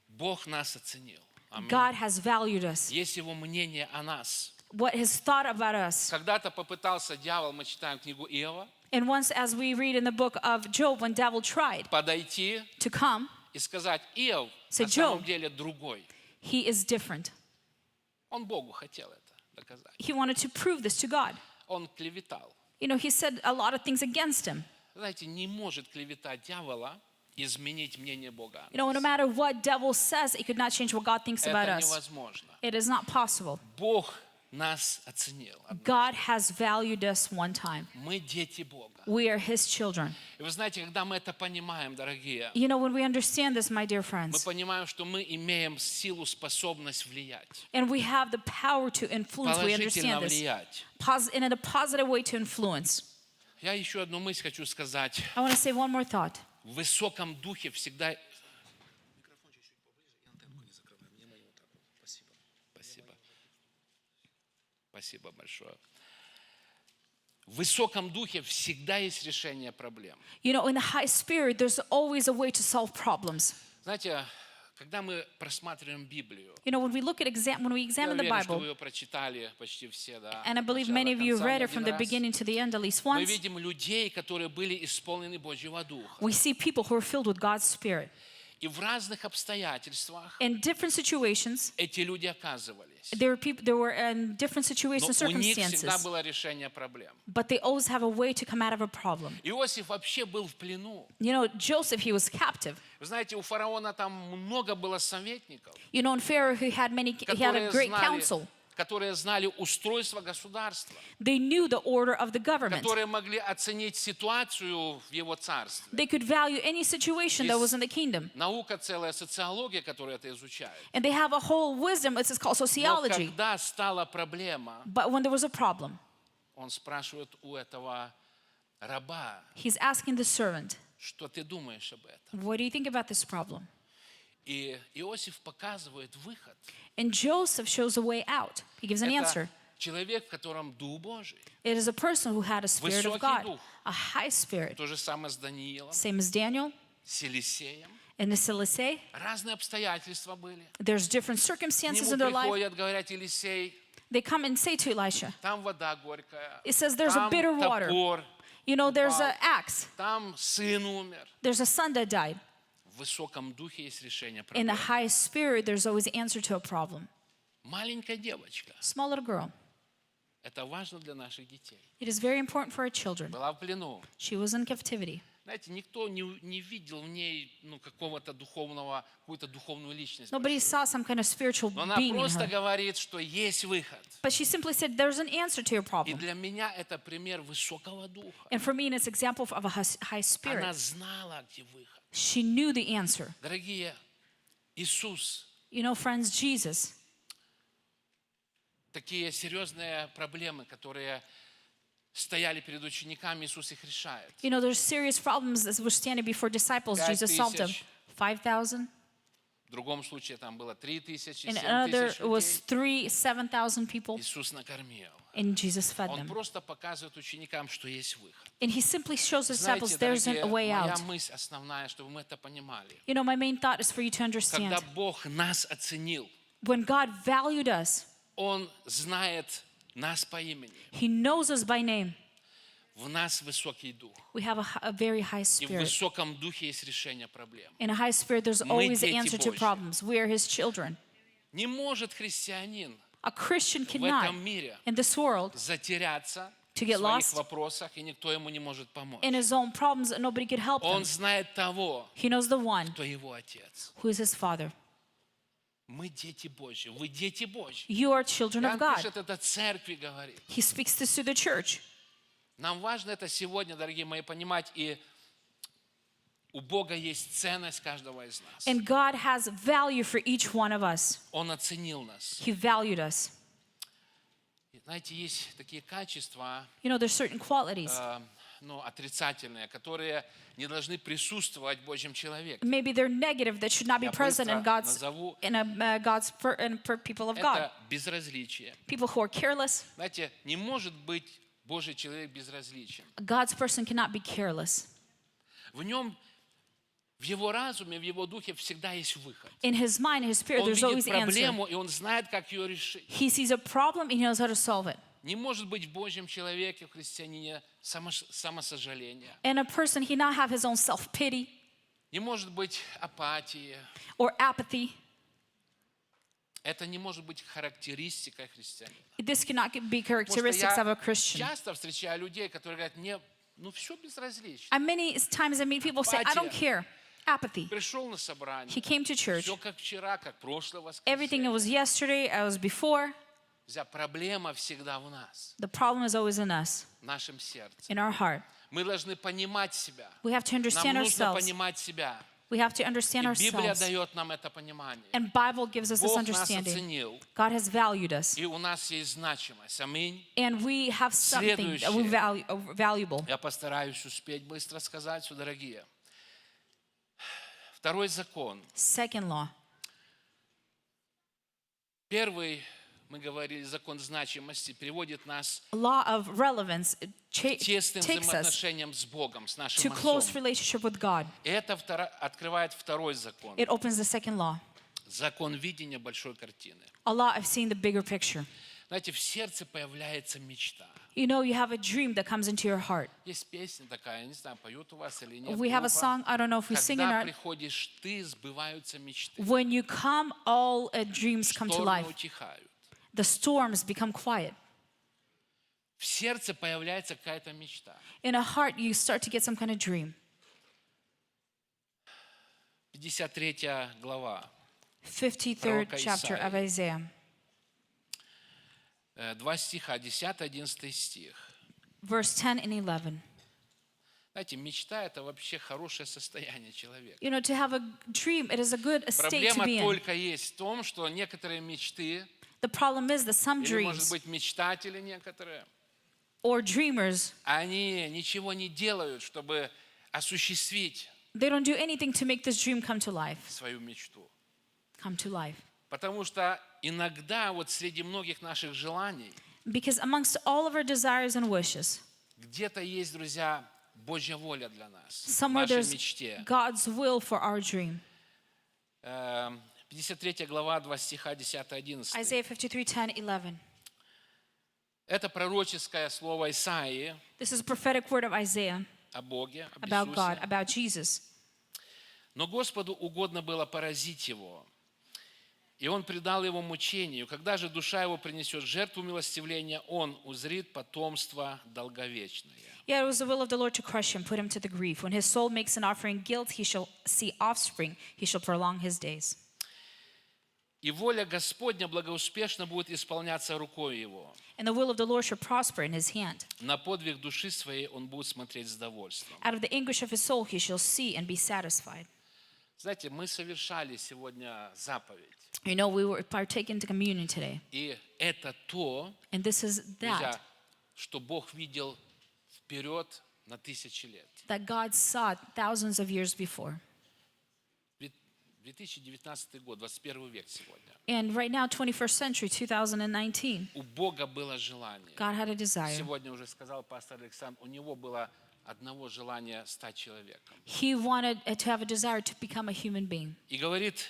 Бог нас оценил. Аминь. God has valued us. Есть Его мнение о нас. What His thought about us. Когда-то попытался дьявол, мы читаем книгу Иова, And once, as we read in the book of Job, when devil tried подойти to come, и сказать, Иов Say, на самом Job. деле другой. he is different. Он Богу хотел это доказать. He wanted to prove this to God. Он клеветал. You know, he said a lot of things against him. Знаете, не может клевета дьявола изменить мнение Бога. You know, no matter what devil says, it could not change what God thinks about Это us. невозможно. It is not possible. Бог нас оценил. God has valued us one time. Мы дети Бога. We are His children. И вы знаете, когда мы это понимаем, дорогие, You know, when we understand this, my dear мы friends, понимаем, что мы имеем силу, способность влиять. and we have the power to influence, we Положительно understand this. влиять. And in a positive way to influence. Я еще одну мысль хочу сказать. I want to say one more thought. В высоком духе всегда... Спасибо. Спасибо большое. В высоком духе всегда есть решение проблем. You know, in the high spirit, there's always a way to solve problems. Знаете, когда мы просматриваем Библию, You know, when we я examine the уверен, что вы Bible, ее прочитали почти все, да? and I believe От many of you начала до read конца, it from не the один раз. beginning to the end at least Мы once, видим людей, которые были исполнены Божьего Духа. we see people who are filled with God's Spirit. И в разных обстоятельствах In different situations, эти люди оказывались. there were in different Но situations, у них всегда circumstances, было решение проблем. but they always have a way to come out of a problem. Иосиф вообще был в плену. You know, Joseph, he was captive. Вы знаете, у фараона там много было советников, You know, in Pharaoh, he had a которые great знали, council. которые знали устройство государства, They knew the order of the government. которые могли оценить ситуацию в его царстве. They could value any situation that was in the kingdom. Наука целая, социология, которая это изучает. And they have a whole wisdom, it's called Но sociology. когда стала проблема, But when there was a problem, он спрашивает у этого раба, he's asking the servant, что ты думаешь об этом? what do you think about this problem? И Иосиф показывает выход. And Joseph shows a way out. He gives an answer. Это человек, в котором Дух Божий. It is a person who had a spirit of Высокий God, дух. a high spirit, То же самое с Даниилом, same as Daniel с Елисеем. and the Silicea. Разные обстоятельства были. There's different К circumstances нему in their life. приходят, говорят, Елисей, They come and say to Elisha, там вода горькая, it says there's a там bitter water. топор, You know, there's упал, an axe. там сын умер. There's a son that died. В высоком духе есть решение In the проблемы. high spirit, there's always an answer to a problem. Маленькая девочка. Small little girl. Это важно для наших детей. It is very important for our children. Была в плену. She was in captivity. Знаете, никто не видел в ней какого-то духовного, какую-то духовную личность. Nobody saw some kind of spiritual Но она being in просто her. говорит, что есть выход. But she simply said, there's an answer to your И problem. для меня это пример высокого духа. And for me, it's an example of a high Она spirit. знала, где выход. She knew the answer. Дорогие, Иисус You know, friends, Jesus, такие серьезные проблемы, которые стояли перед учениками, Иисус их решает. you know, there's serious problems that were standing before disciples. 5,000. Jesus solved them. 5,000. В другом случае там было 3,000, In 7,000 another, it was людей. 7,000 people. Иисус накормил. And Jesus fed Он them. просто показывает ученикам, что есть выход. And he simply shows the disciples Знаете, there's дорогие, a way моя out. мысль основная, чтобы мы это понимали. You know, my main thought is for you to Когда understand. Бог нас оценил, When God valued us, Он знает нас по имени. he knows us by name. В нас высокий дух. We have a very high И в spirit. высоком духе есть решение проблем. In a high spirit, there's Мы always an дети answer to Божьи. problems. We are his children. Не может христианин A Christian в cannot, этом мире in this world, затеряться To в get своих lost. вопросах, и никто ему не может помочь. in his own problems, and nobody could help Он him. знает того, He knows the one кто его отец. who is his father. Мы дети Божьи, вы дети Божьи. You are children of Он God. пишет это церкви, говорит. He speaks this to the church. Нам важно это сегодня, дорогие мои, понимать, и у Бога есть ценность каждого из нас. And God has value for each one of us. Он оценил нас. He valued us. И, знаете, есть такие качества, You know, there's certain qualities. отрицательные, которые не должны присутствовать в Божьем человеке. Maybe they're negative that should not be Я present in быстро God's назову. people of God. Это безразличие. People who are careless. Знаете, не может быть Божий человек безразличен. God's person cannot be careless. В нем, в его разуме, в его духе всегда есть выход. In his mind, his spirit, Он there's always видит an answer. проблему, и он знает, как ее решить. He sees a problem and he knows how to solve it. Не может быть в Божьем человеке, в христианине, самосожаления. And a person, he not have his own self-pity Не может быть апатии. or apathy. Это не может быть характеристикой христианина. This cannot be Потому что characteristics of a я Christian. часто встречаю людей, которые говорят, мне, все безразлично. And many times I meet people say, I don't care. Apathy. Пришел на собрание, He came to church. все как вчера, как прошлое Everything it воскресенье. was yesterday, it was before. Проблема всегда в нас, The problem is always in us, в нашем сердце. in our heart. Мы должны понимать себя. We have to Нам understand нужно ourselves. понимать себя. We have to understand И Библия ourselves. дает нам это понимание. And Bible gives us this Бог нас understanding. оценил, God has valued us. и у нас есть значимость. Аминь. And we have something that we value, valuable. Я постараюсь успеть быстро сказать, все, дорогие. Второй закон. Second law. Первый, мы говорили, закон значимости, приводит нас Law of relevance к тесным takes us взаимоотношениям с Богом, с to нашим close Отцом. relationship with God. И это открывает второй закон. It opens the second law. Закон видения большой картины. A law of seeing the bigger picture. Знаете, в сердце появляется мечта. You know, you have a dream that comes into your heart. Есть песня такая, я не знаю, поют у вас или нет. We have a группа. song, I don't know if we sing it or Когда not. приходишь ты, сбываются мечты. When you come, all dreams come to Штормы life. утихают. The storms become quiet. В сердце появляется какая-то мечта. In a heart, you start to get some kind of dream. 53 глава. 53rd Пророка chapter of Исаии. Isaiah. Два стиха, 10-11 стих. Verse 10 and 11. Знаете, мечта – это вообще хорошее состояние человека. You know, to have a dream, it is a good state to Проблема be in. только есть в том, что некоторые мечты, The problem is that some или, может dreams быть, мечтатели некоторые, or dreamers, они ничего не делают, чтобы осуществить they don't do anything to make this dream come to life. свою мечту. Come to life. Потому что иногда вот среди многих наших желаний Because amongst all of our desires and wishes, где-то есть, друзья, Божья воля для нас, в somewhere нашей there's мечте. God's will for our dream. 53 глава, 2 стиха, 10-11. Isaiah 53, 10, 11. Это пророческое слово Исаии This is a prophetic word of Isaiah о Боге, об about God, Иисусе. about Jesus. Но Господу угодно было поразить его, и он предал его мучению. Когда же душа его принесет жертву милостивления, он узрит потомство долговечное. Yeah, it was the will of the Lord to crush him, put him to the grief. When his soul makes an offering guilt, he shall see offspring. He shall prolong his days. И воля Господня благоуспешно будет исполняться рукой его. And the will of the Lord shall prosper in his hand. На подвиг души своей он будет смотреть с довольством. Out of the anguish of his soul he shall see and be satisfied. Знаете, мы совершали сегодня заповедь. You know, we were partaking to communion today. И это то, And this is друзья, that, что Бог видел вперед на тысячи лет. that God saw thousands of years before. 2019 год, 21 век сегодня. And right now, 21st century, 2019, У Бога было желание. God had a desire. Сегодня уже сказал пастор Александр, у него было одного желания стать человеком. He wanted to have a desire to become a human being. И говорит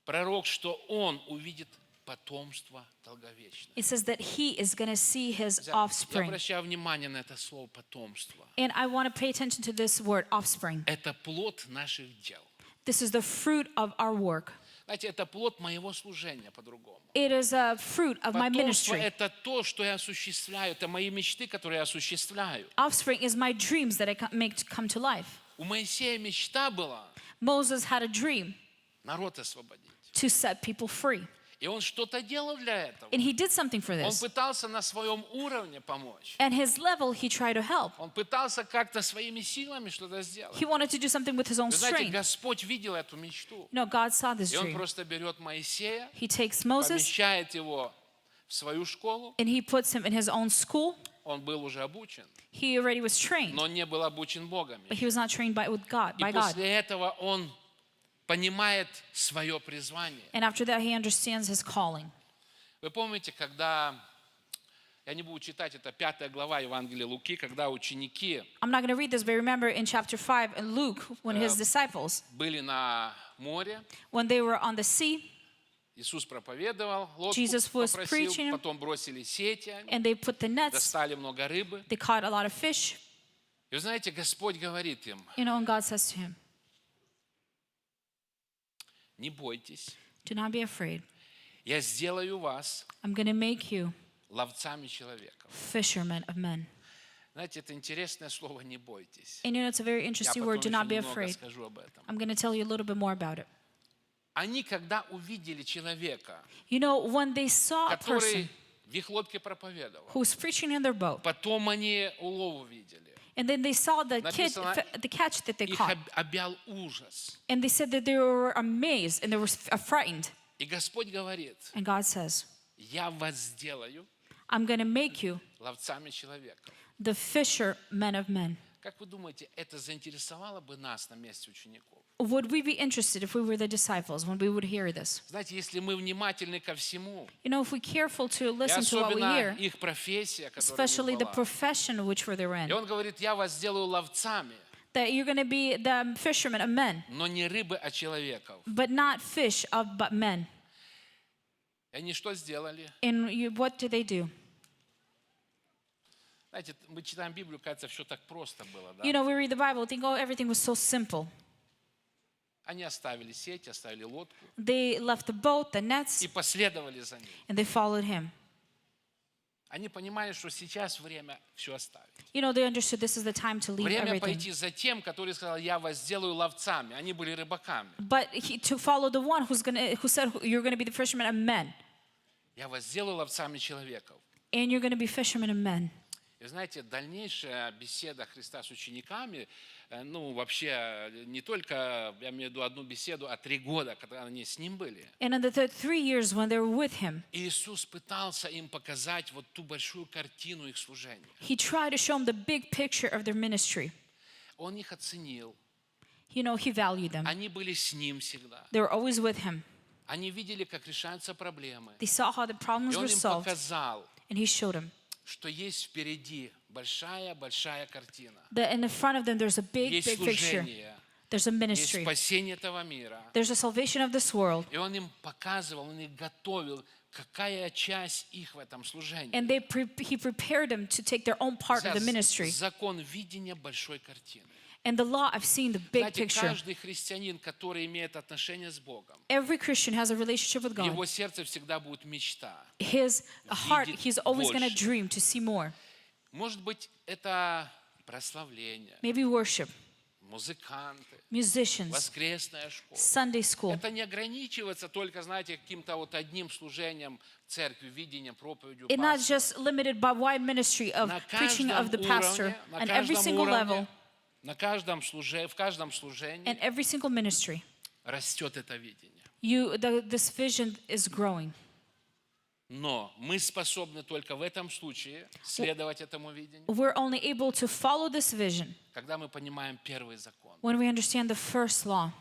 пророк, что он увидит потомство долговечное. It says that he is going to see his Я offspring. обращаю внимание на это слово потомство. And I want to pay attention to this word, offspring. Это плод наших дел. This is the fruit of our work. Знаете, это плод моего служения по-другому. It is a fruit of my Потомство – ministry. это то, что я осуществляю, это мои мечты, которые я осуществляю. Offspring is my dreams that I make to come to life. У Моисея мечта была Moses had a dream народ освободить. to set people free. И он что-то делал для этого. And he did something for Он this. пытался на своем уровне помочь. At his level, he tried to help. Он пытался как-то своими силами что-то сделать. He wanted to do something with his own Вы знаете, strength. Господь видел эту мечту. You know, God saw this И он dream. просто берет Моисея, He takes Moses помещает его в свою школу. and he puts him in his own school. Он был уже обучен, He already was trained, но не был обучен Богом. but he was not trained by God. И после этого он понимает свое призвание. And after that, he understands his calling. Вы помните, когда, я не буду читать, это 5 глава Евангелия Луки, когда ученики I'm not going to read this, but remember in chapter 5 in Luke, when his disciples, были на море, when they were on the sea, Иисус проповедовал, лодку Jesus was попросил, preaching, потом бросили сети, and they put the nets, достали много рыбы. they caught a lot of fish. И вы знаете, Господь говорит им, You know, and God says to him, не бойтесь, do not be afraid. я сделаю вас I'm going to make you ловцами человеков. fishermen of men. Знаете, это интересное слово «не бойтесь». And you know, it's a very Я interesting потом word, do еще not be немного afraid. скажу об этом. I'm going to tell you a little bit more about it. Они, когда увидели человека, You know, when they saw a person который в их лодке проповедовал, who was preaching in their boat, потом они улов увидели, and then they saw the Написано, catch that they их caught, объял ужас. and they said that they were amazed and they were frightened. И Господь говорит, And God says, я вас сделаю I'm going to make you ловцами человека. the fishermen of men. Как вы думаете, это заинтересовало бы нас на месте учеников? Would we be interested if we were the disciples when we would hear this? Знаете, если мы внимательны ко всему, You know, if we're careful to и listen to what we особенно hear, их профессия, которая у especially них the была, profession which they're и in, он говорит, я вас сделаю ловцами, that you're going to be the fishermen of men, но не рыбы, а человеков. but not fish of but men. И они что сделали? And what do they do? Знаете, мы читаем Библию, кажется, все так просто было, да? You know, we read the Bible, think, oh, everything was so simple. Они оставили сеть, оставили лодку They left the boat, the nets, и последовали за ним. and they followed him. Они понимали, что сейчас время все оставить. You know, they understood this is the time to leave Время everything. пойти за тем, который сказал, я вас сделаю ловцами. Они были рыбаками. But to follow the one who said, you're going to be the fishermen of men. Я вас сделаю ловцами человеков. and you're going to be fishermen of men. И знаете, дальнейшая беседа Христа с учениками, ну, вообще, не только, я имею в виду одну беседу, а 3 года, когда они с Ним были. And in the 3 years when they were with him, Иисус пытался им показать вот ту большую картину их служения. he tried to show them the big picture of their ministry. Он их оценил. You know, he valued them. Они были с Ним всегда. They were always with him. Они видели, как решаются проблемы. They saw how the problems И were Он им solved, показал, and he showed them что есть впереди большая-большая картина. that in the front of them there's a big, Есть big picture. служение, There's a есть ministry. спасение этого мира. There's a salvation of this world. И Он им показывал, Он их готовил, какая часть их в этом служении. And he prepared them to take their own part of the ministry. Закон видения большой картины. And the law of seeing the big Знаете, picture. каждый христианин, который имеет отношение с Богом, Every Christian has a relationship with в God. его сердце всегда будет мечта. His heart, Видеть he's always going to больше. dream to see more. Может быть, это прославление, Maybe worship, музыканты, musicians, воскресная школа. Sunday school. Это не ограничивается только, знаете, каким-то вот одним служением в церкви, видением, проповедью It's not пастора. just limited by wide ministry of На preaching of the каждом pastor уровне, на on every каждом single level уровне, в каждом служении and every single ministry. растет это видение. This vision is growing. Но мы способны только в этом случае следовать этому видению, We're only able to follow this vision когда мы понимаем первый закон. when we understand the first law.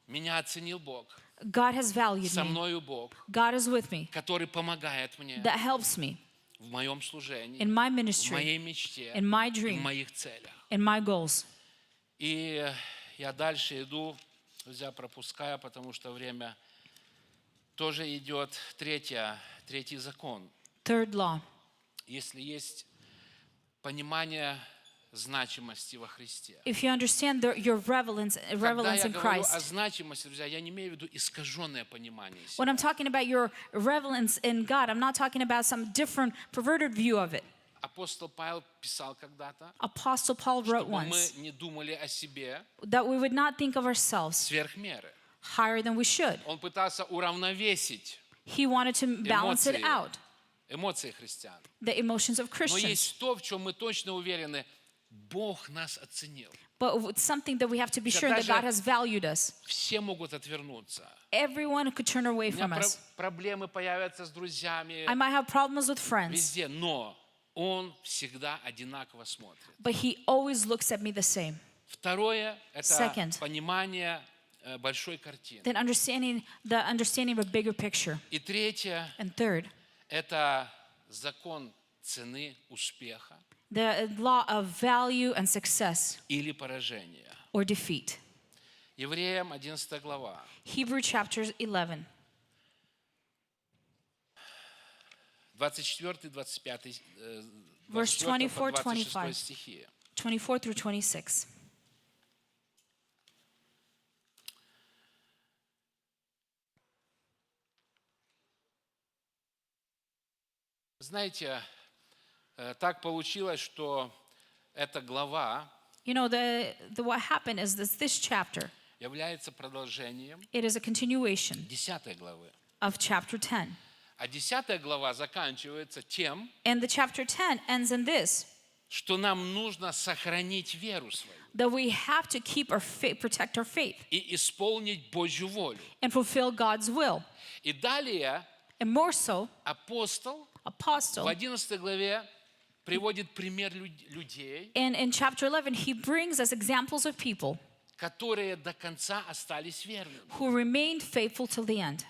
Меня оценил Бог, God has valued со me. мною Бог, God is with me. который помогает мне That helps me в моем служении, in my в ministry, моей мечте, in my и в dream, моих целях. in my goals. И я дальше иду, друзья, пропуская, потому что время тоже идет третий закон. Third law. Если есть понимание значимости во Христе. If you understand your relevance Когда я in говорю о Christ, значимости, друзья, я не имею в виду искаженное понимание себя. when I'm talking about your relevance in God, I'm not talking about some different perverted view of it. Апостол Павел писал когда-то, Apostle Paul wrote чтобы мы once не думали о себе that we would not think of ourselves сверх меры. higher than we should. Он пытался уравновесить He wanted to balance it out, эмоции христиан. the emotions of Но Christians. есть то, в чем мы точно уверены, Бог нас оценил. But it's something that we have to be sure that God has valued us. Все могут отвернуться. Everyone could turn away У меня from us. проблемы появятся с друзьями I might have problems with friends, везде, но Он всегда одинаково смотрит. but He always looks at me the same. Второе – это Second. понимание большой картины. Then the understanding of a bigger picture. И третье And third, – это закон цены успеха the law of value and success или поражения. or defeat. Евреям 11 глава. Hebrew chapter 11, 24-25 Verse 24, 25. стихи. 24 through 26. Знаете, так получилось, что эта глава You know, what happened is this chapter, является продолжением it is a continuation 10 главы. of chapter 10. А 10 глава заканчивается тем, And the chapter 10 ends in this, что нам нужно сохранить веру свою that we have to keep our faith, protect our faith, и исполнить Божью волю. and fulfill God's will. И далее And more so, апостол в apostle, 11 главе приводит пример людей, and in chapter 11, he brings us examples of people которые до конца остались верными. who remained faithful till the end.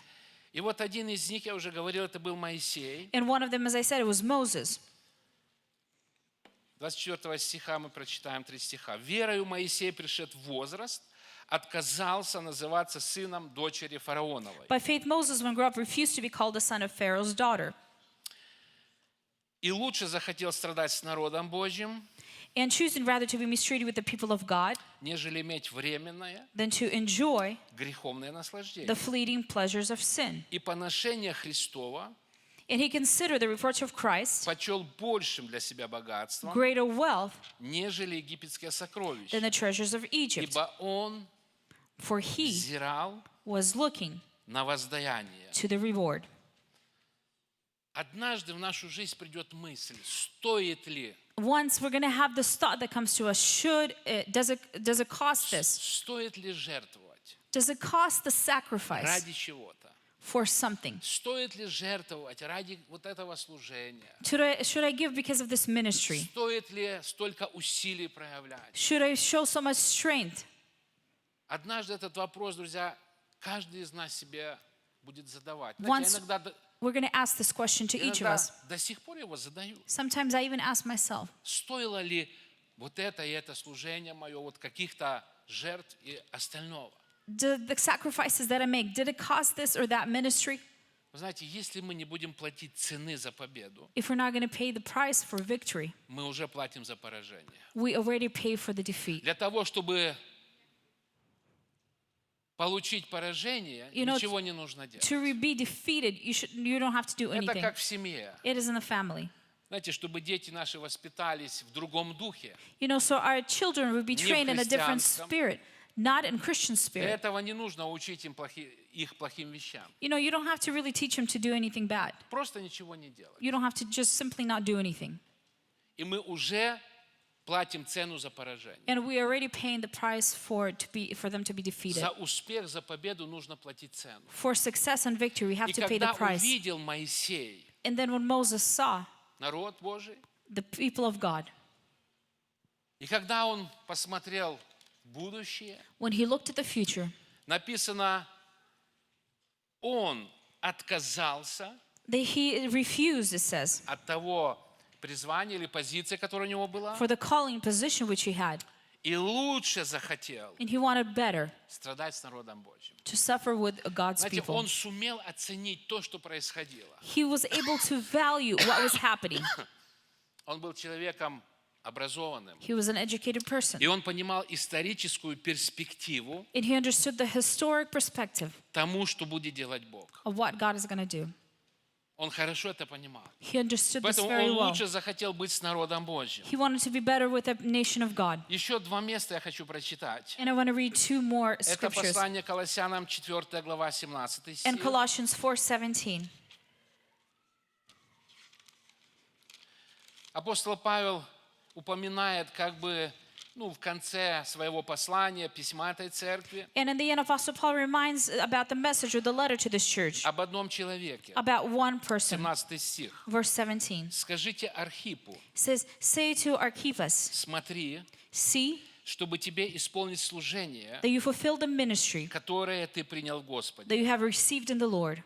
И вот один из них, я уже говорил, это был Моисей. And one of them, as I said, it was Moses. 24 стиха мы прочитаем 3 стиха. «Верою Моисей, пришед в возраст, отказался называться сыном дочери фараоновой. By faith, Moses, when grew up, refused to be called the son of Pharaoh's daughter, И лучше захотел страдать с народом Божьим, and choosing rather to be mistreated with the people of God нежели иметь временное than to enjoy греховное наслаждение. the fleeting pleasures of sin. И поношение Христова And he considered the reproach of Christ почел большим для себя богатством, greater wealth нежели египетские сокровища. than the treasures of Egypt, Ибо он for he взирал was looking на воздаяние. to the reward. однажды в нашу жизнь придет мысль, стоит ли, Once we're going to have this thought that comes to us, does it cost this? стоит ли жертвовать Does it cost the sacrifice ради чего-то? for something? Стоит ли жертвовать ради вот этого служения? Should I give because of this ministry? Стоит ли столько усилий проявлять? Should I show so much strength? Однажды этот вопрос, друзья, каждый из нас себе будет задавать. Знаете, Once я иногда we're going to ask this question to each of us. до сих пор его задаю. Sometimes I even ask myself, Стоило ли вот это и это служение мое, вот каких-то жертв и остального? the sacrifices that I make, did it cost this or that ministry? Вы знаете, если мы не будем платить цены за победу, If we're not going to pay the price for victory, мы уже платим за поражение. we already pay for the defeat. Для того, чтобы получить поражение, ничего не нужно делать. To be defeated, you don't have to do Это anything. как в семье. It is in the family. Знаете, чтобы дети наши воспитались в другом духе, So our children will be trained in a different христианском. spirit, not in Christian для spirit. этого не нужно учить им их плохим вещам. You don't have to really teach them to do anything bad. Просто ничего не делать. You don't have to just simply not do anything. И мы уже платим цену за поражение. And we are already paying the price for them to be defeated. За успех, за победу нужно платить цену. For success and victory, we have И to pay the когда price. увидел Моисей And then when Moses saw народ Божий, the people of God, и когда он посмотрел в будущее, when he looked at the future, написано, он отказался he refused, it says, от того призвания или позиции, которая у него была, for the calling position which he had. и лучше захотел And he wanted better, страдать с народом Божьим. to suffer with God's Знаете, people. он сумел оценить то, что происходило. He was able to value what was happening. Он был человеком образованным. He was an educated person. И он понимал историческую перспективу And he understood the historic perspective тому, что будет делать Бог. of what God is going to do. Он хорошо это понимал. He understood this Поэтому very он well. лучше захотел быть с народом Божьим. He wanted to be better with the nation of God. Еще два места я хочу прочитать. And I want to read two more Это scriptures. послание Колоссянам, 4 глава, 17 In стих. Colossians 4:17. Апостол Павел упоминает как бы, в конце своего послания, письма этой церкви, And in the end, Apostle Paul reminds about the message or the letter to this church об одном человеке. about one person. 17 стих. Verse 17 Скажите Архипу, says, "Say to Archippus, смотри, see чтобы тебе исполнить служение, that you fulfill the ministry которое ты принял в Господе. that you have received in the Lord."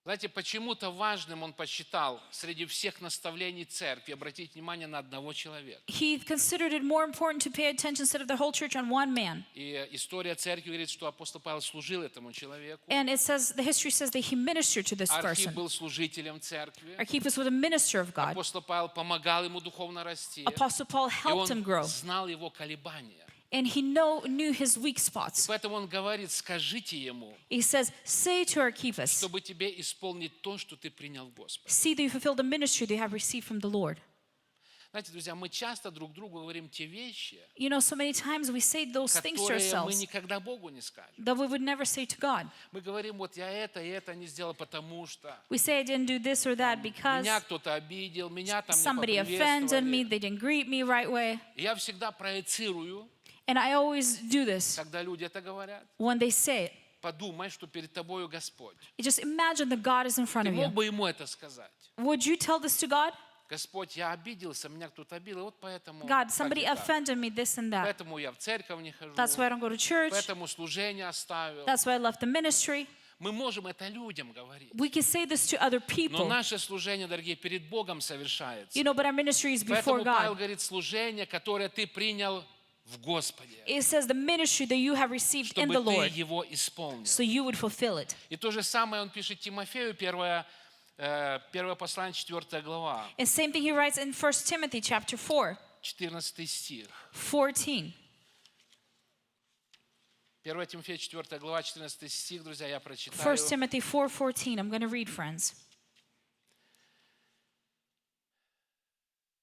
Знаете, почему-то важным он посчитал среди всех наставлений церкви обратить внимание на одного человека. He considered it more important to pay attention instead of the whole church on one man. И история церкви говорит, что апостол Павел служил этому человеку. And it says, the history says that he ministered to this Архип person. был служителем церкви. Archippus was a minister of God. Апостол Павел помогал ему духовно расти. Apostle Paul И helped him он grow. знал его колебания. And he knew his weak И spots. поэтому он говорит, скажите ему, He says, say to Archippus, чтобы тебе исполнить то, что ты принял в Господе. see that you fulfill the ministry that you have received from the Lord. Знаете, друзья, мы часто друг другу говорим те вещи, So many times we say those things to которые мы ourselves никогда Богу не скажем. that we would never say to God. Мы говорим, вот я это и это не сделал, потому что We say I didn't do this or that because меня кто-то обидел, меня там somebody не offended me, поприветствовали. they didn't greet me right way. И я всегда проецирую, And I always do this когда люди это говорят. when they say it. Подумай, что перед тобою Господь. You just imagine that God is in front Ты of мог you. бы ему это сказать? Would you tell this to God? Господь, я обиделся, меня кто-то обидел, вот поэтому God, так somebody и так. offended me, this and that. Поэтому я в церковь не хожу, That's why I don't go to church. поэтому служение оставил. That's why I left the ministry. Мы можем это людям говорить. We can say this to other Но people. наше служение, дорогие, перед Богом совершается. But our ministry is before Поэтому Павел God. говорит, служение, которое ты принял в Господе, It says the ministry that you have received in чтобы the ты Lord, его исполнил. so you would fulfill it. И то же самое он пишет Тимофею, первое послание, 4 глава, And same thing he writes in 1 Timothy chapter 4, 14 стих. 14. 1 Тимофея, 4 глава, 14 стих, друзья, я 1 прочитаю. Timothy 4:14. I'm going to read, friends.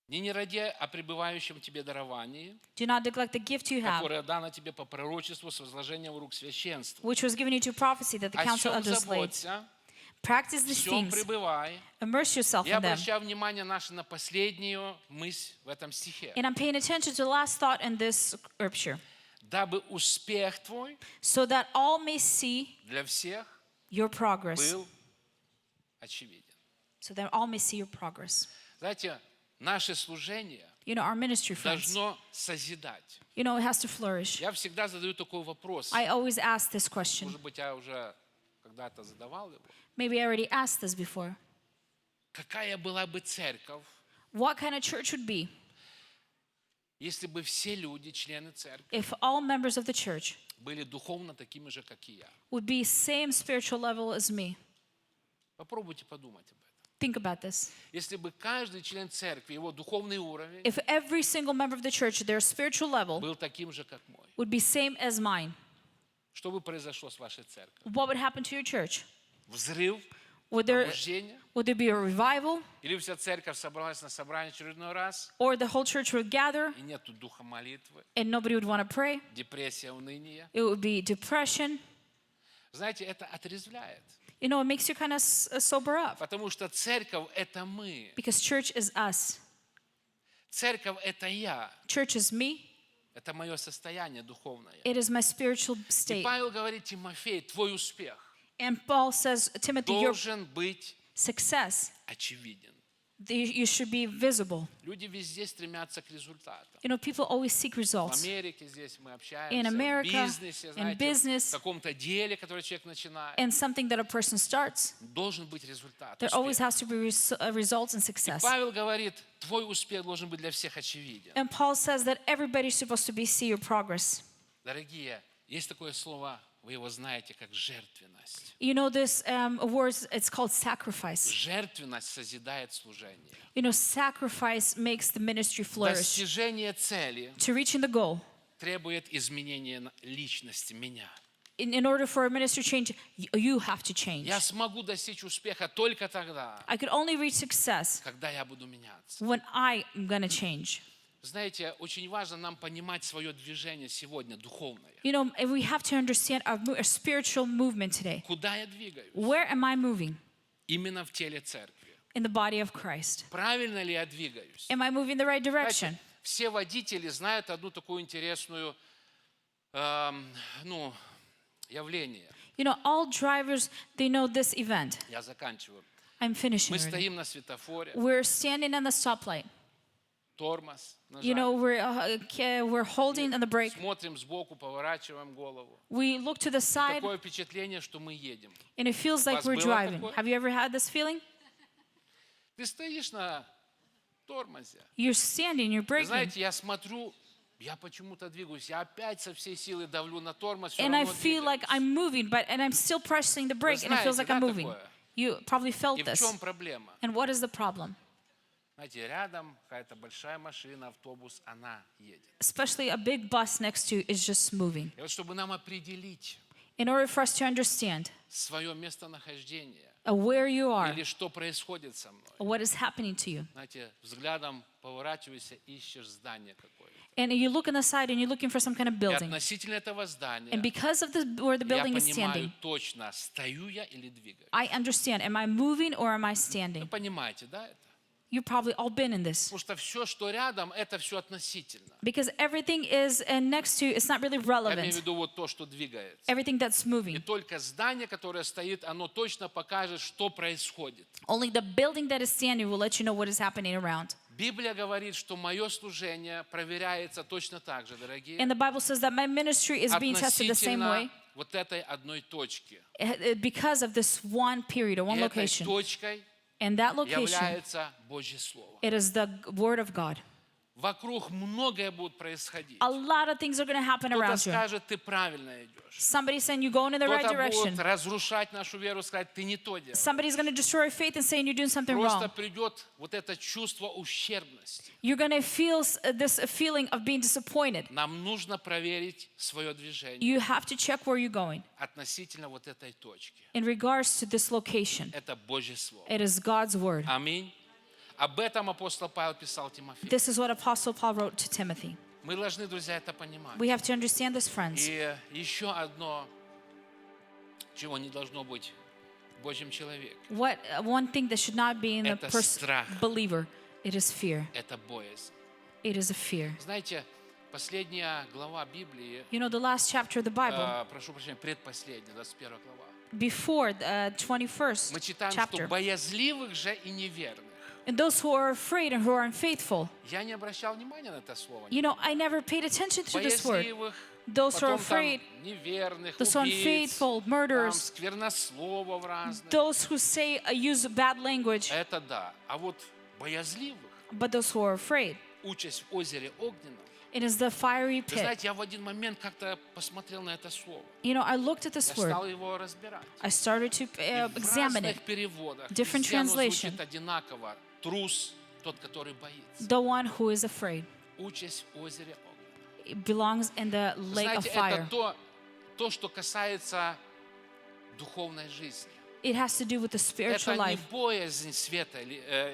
«Не ради о пребывающем тебе даровании, Do not neglect the gift you have, которое дано тебе по пророчеству с возложением рук священства. which was given you to prophecy that the О council чем elders laid. заботься, Practice these всем things. пребывай. Immerse yourself Я in them. обращаю внимание наше на последнюю мысль в этом стихе. And I'm paying attention to the last thought in this scripture. Дабы успех твой So that all may see для всех your progress. был очевиден. So that all may see your progress. Знаете, наше служение You know, our ministry, friends, должно созидать. you know, it has to flourish. Я всегда задаю такой вопрос. I always ask this question. Может быть, я уже когда-то задавал его. Maybe I already asked this before. Какая была бы церковь, What kind of church would be если бы все люди, члены церкви, if all members of the church были духовно такими же, как и я? would be same spiritual level as me? Попробуйте подумать об этом. Think about this. Если бы каждый член церкви, его духовный уровень If every single member of the church, their spiritual level, был таким же, как мой, would be same as mine, что бы произошло с вашей церковью? what would happen to your church? Взрыв, Would there пробуждение? be a revival? Или вся церковь собралась на собрание очередной раз, Or the whole church would gather и нету духа молитвы, and nobody would want to pray? депрессия, уныние? It would be depression. Знаете, это отрезвляет. You know, it makes you kind of sober up. Потому что церковь – это мы. Because church is us. Церковь – это я. Church is me. Это мое состояние духовное. It is my spiritual И state. Павел говорит: Тимофей, твой успех And Paul says, Timothy, your должен быть success, очевиден. you should be visible. Люди везде стремятся к результатам. You know, people always seek В results. Америке здесь мы общаемся, In America, в бизнесе, in знаете, business, в каком-то деле, которое человек начинает. And something that a person starts, Должен быть результат. there always успех. has to be results and И success. Павел говорит, твой успех должен быть для всех очевиден. And Paul says that everybody's supposed to see your progress. Дорогие, есть такое слово, вы его знаете, как жертвенность. You know this word, it's called sacrifice. Жертвенность созидает служение. You know, sacrifice makes the ministry flourish. Достижение цели To reaching the goal, требует изменения личности меня. in order for a ministry to change, you have to change. Я смогу достичь успеха только тогда, I could only reach success когда я буду меняться. when I am going to change. Знаете, очень важно нам понимать свое движение сегодня духовное. You know, we have to understand our spiritual movement today. Куда я двигаюсь? Where am I moving? Именно в теле церкви. In the body of Christ. Правильно ли я двигаюсь? Am I moving the right direction? Знаете, все водители знают одну такую интересную явление. You know, all drivers, they know this event. Я заканчиваю. I'm finishing Мы already. стоим на светофоре, We're standing on the stoplight. тормоз, You know, нажали, we're holding on the brake. смотрим сбоку, поворачиваем голову. We look to the side, Такое впечатление, что мы едем. and it feels like вас we're было driving. такое? Have you ever had this feeling? Ты стоишь на тормозе. You're standing, you're Вы braking. знаете, я смотрю, я почему-то двигаюсь. Я опять со всей силы давлю на тормоз, все And I равно feel like двигаюсь. I'm moving, and I'm still pressing the brake, and it feels like знаете, I'm да, moving. такое? You probably felt И в this. чем проблема? And what is the problem? Знаете, рядом какая-то большая машина, автобус, она едет. Especially a big bus next to you is just moving. И вот чтобы нам определить In order for us to understand свое местонахождение where you are, или что происходит со мной, what is happening to you, знаете, взглядом поворачивайся, ищешь здание какое-то. and you look on the side and you're looking for some kind of И building, относительно этого здания and because of where the я building is понимаю standing, точно, стою я или двигаюсь. I understand, am I moving or am I Вы standing? понимаете, да, это? You've probably all been in this. Потому что все, что рядом, это все относительно. Because everything is next to you, it's not really Я имею в relevant. виду вот то, что двигается. Everything that's И moving. только здание, которое стоит, оно точно покажет, что происходит. Only the building that is standing will let you know what is happening around. Библия говорит, что мое служение проверяется точно так же, дорогие, And the Bible says that my ministry is being tested the same way относительно вот этой одной точки. because of this one period or И one этой location. точкой And that location, является Божье Слово. it is the Word of God. Вокруг многое будет происходить. A lot of things are going to happen Кто-то around you. скажет, ты правильно идешь. Somebody's saying you're going in the right Кто-то direction. будет разрушать нашу веру, сказать, ты не то делаешь. Somebody's going to destroy faith and saying you're doing something Просто wrong. придет вот это чувство ущербности. You're going to feel this feeling of being disappointed. Нам нужно проверить свое движение You have to check where you're going относительно вот этой точки. in regards to this location. Это Божье Слово. It is God's Word. Аминь. Об этом апостол Павел писал Тимофею. This is what Apostle Paul wrote to Timothy. Мы должны, друзья, это понимать. We have to understand this, friends. И еще одно, чего не должно быть Божьем человеке? What one thing that should not be in the Это страх. believer, it is fear. Это боязнь. It is a fear. Знаете, последняя глава Библии, You know, the last chapter of the Bible, прошу прощения, предпоследняя, 21 глава, before the 21st мы читаем, что chapter, боязливых же и неверных. and those who are afraid and who are unfaithful. Я не обращал внимания на это слово. You know, I never paid attention to this word. Боязливых, Those who are потом там afraid, неверных, those убийц, unfaithful, там murderers, сквернословов разных. those who say use bad language, Это да. А вот боязливых, but those who are afraid, участь в озере огненном. it is the fiery Вы pit. знаете, я в один момент как-то посмотрел на это слово. You know, I looked at Я this word. стал его разбирать. I started to И в examine it. разных переводах Different везде оно translation. звучит одинаково. Трус, тот, который боится. The one who is afraid. Участь в озере огненном. It belongs in the lake of Знаете, fire. это то, что касается духовной жизни. It has to do with the spiritual Это не life. боязнь света,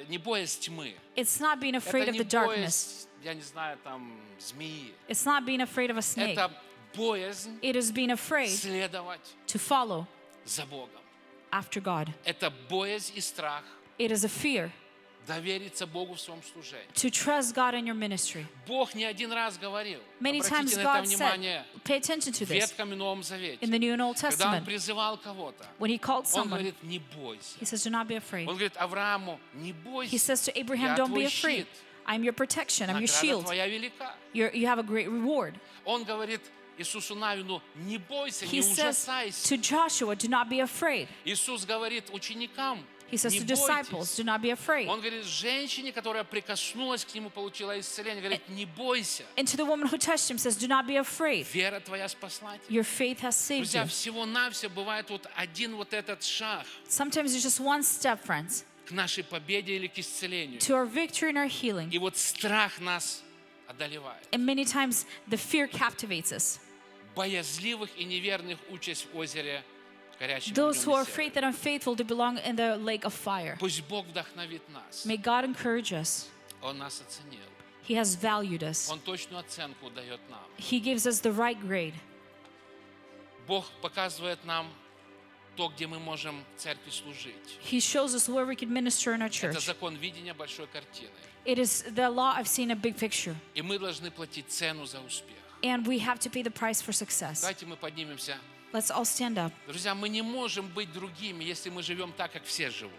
не боязнь тьмы. It's not being afraid Это of не the darkness. боязнь, я не знаю, там, змеи. It's not being afraid of a snake. Это боязнь It is being afraid следовать to follow за Богом. after God. Это боязнь и страх It is a fear довериться Богу в своем служении. to trust God in your ministry. Бог не один раз говорил, Many times обратите на это God said, внимание, pay attention to в this. Ветхом и Новом Завете. In the New and Old Когда Он Testament, призывал кого-то, when he called Он someone, говорит, не бойся. he says, do not be afraid. Он говорит Аврааму, не He бойся, says to Abraham, я don't be твой afraid. щит, I'm your protection. I'm your награда shield. твоя велика. You have a great reward. Он говорит Иисусу Навину, не бойся, не He says ужасайся. to Joshua, do not be afraid. Иисус говорит ученикам, He says не to disciples, бойтесь. do not be afraid. Он говорит женщине, которая прикоснулась к нему, получила исцеление, говорит, не бойся, And to the woman who touched him says, do not be afraid. вера твоя спасла тебя. Your faith has saved Друзья, you. всего-навсего бывает вот один вот этот шаг Sometimes it's just one step, friends, к нашей победе или к исцелению. to our victory and our healing. И вот страх нас одолевает. And many times the fear captivates us. Боязливых и неверных участь в озере горящем Those who are огнем и afraid серой. and unfaithful to belong in the lake of fire. Пусть Бог вдохновит нас. May God encourage us. Он нас оценил. He has valued us. Он точную оценку дает нам. He gives us the right grade. Бог показывает нам то, где мы можем в церкви служить. He shows us where we can minister in our Это church. закон видения большой картины. It is the law of seeing a big picture. И мы должны платить цену за успех. And we have to pay the price for success. Давайте мы поднимемся. Let's all stand up. Друзья, мы не можем быть другими, если мы живем так, как все живут.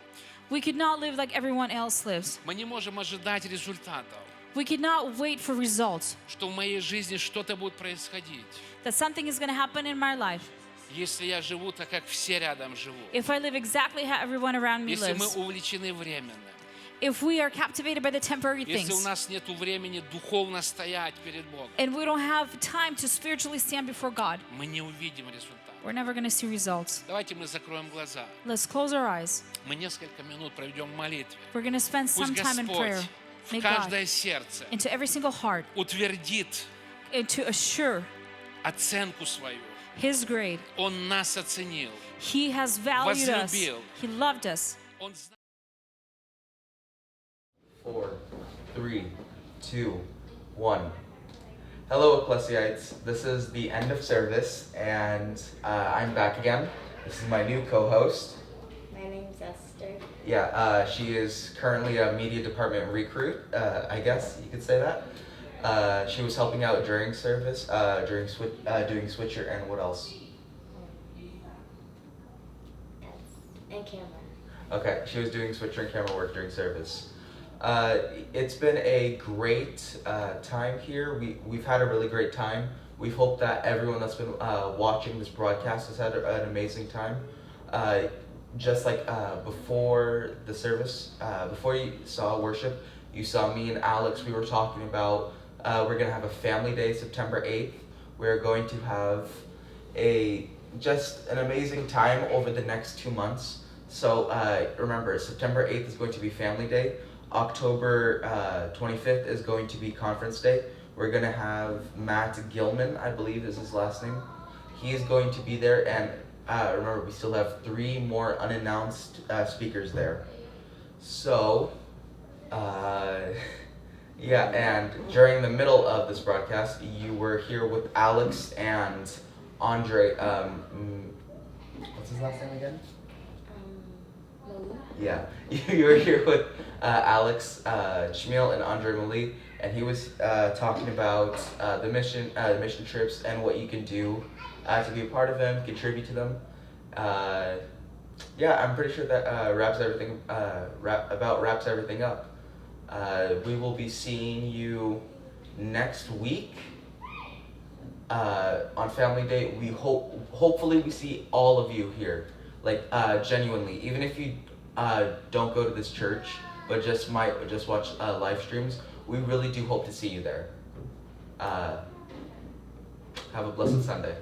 We could not live like everyone else lives. Мы не можем ожидать результатов, We could not wait for results, что в моей жизни что-то будет происходить, that something is going to happen in my life. если я живу так, как все рядом живут. If I live exactly how everyone around me Если мы lives. увлечены временным. If we are captivated by the temporary Если у things. нас нет времени духовно стоять перед Богом, And we don't have time to spiritually stand before God. мы не увидим результата. We're never going to see results. Давайте мы закроем глаза. Let's close our eyes. Мы несколько минут проведем в молитве. We're going to spend Пусть some time in prayer. Господь May в God, каждое сердце into every single heart, утвердит and to assure оценку свою. His grade. Он нас оценил. He has valued us. Возлюбил. He loved us. Он знает. 4, 3, 2, 1. Hello, Ecclesiites. This is the end of service, and I'm back again. This is my new co-host. My name's Esther. Yeah, she is currently a media department recruit, I guess you could say that. She was helping out during service, doing switcher, and what else? And camera. Okay, she was doing switcher and camera work during service. It's been a great time here. We've had a really great time. We hope that everyone that's been watching this broadcast has had an amazing time. Just like before the service, before you saw worship, you saw me and Alex, we were talking about we're going to have a family day September 8th. We're going to have just an amazing time over the next 2 months. So remember, September 8th is going to be family day. October 25th is going to be conference day. We're going to have Matt Gilman, I believe is his last name. He is going to be there, and remember, we still have 3 more unannounced speakers there. So, yeah, and during the middle of this broadcast, you were here with Alex and Andre. What's his last name again? Yeah, you were here with Alex Chmiel and Andre Mali, and he was talking about the mission trips and what you can do to be a part of them, contribute to them. Yeah, I'm pretty sure that wraps everything wraps everything up. We will be seeing you next week on Family Day. We hopefully we see all of you here, like genuinely, even if you don't go to this church, but just watch live streams. We really do hope to see you there. Have a blessed Sunday.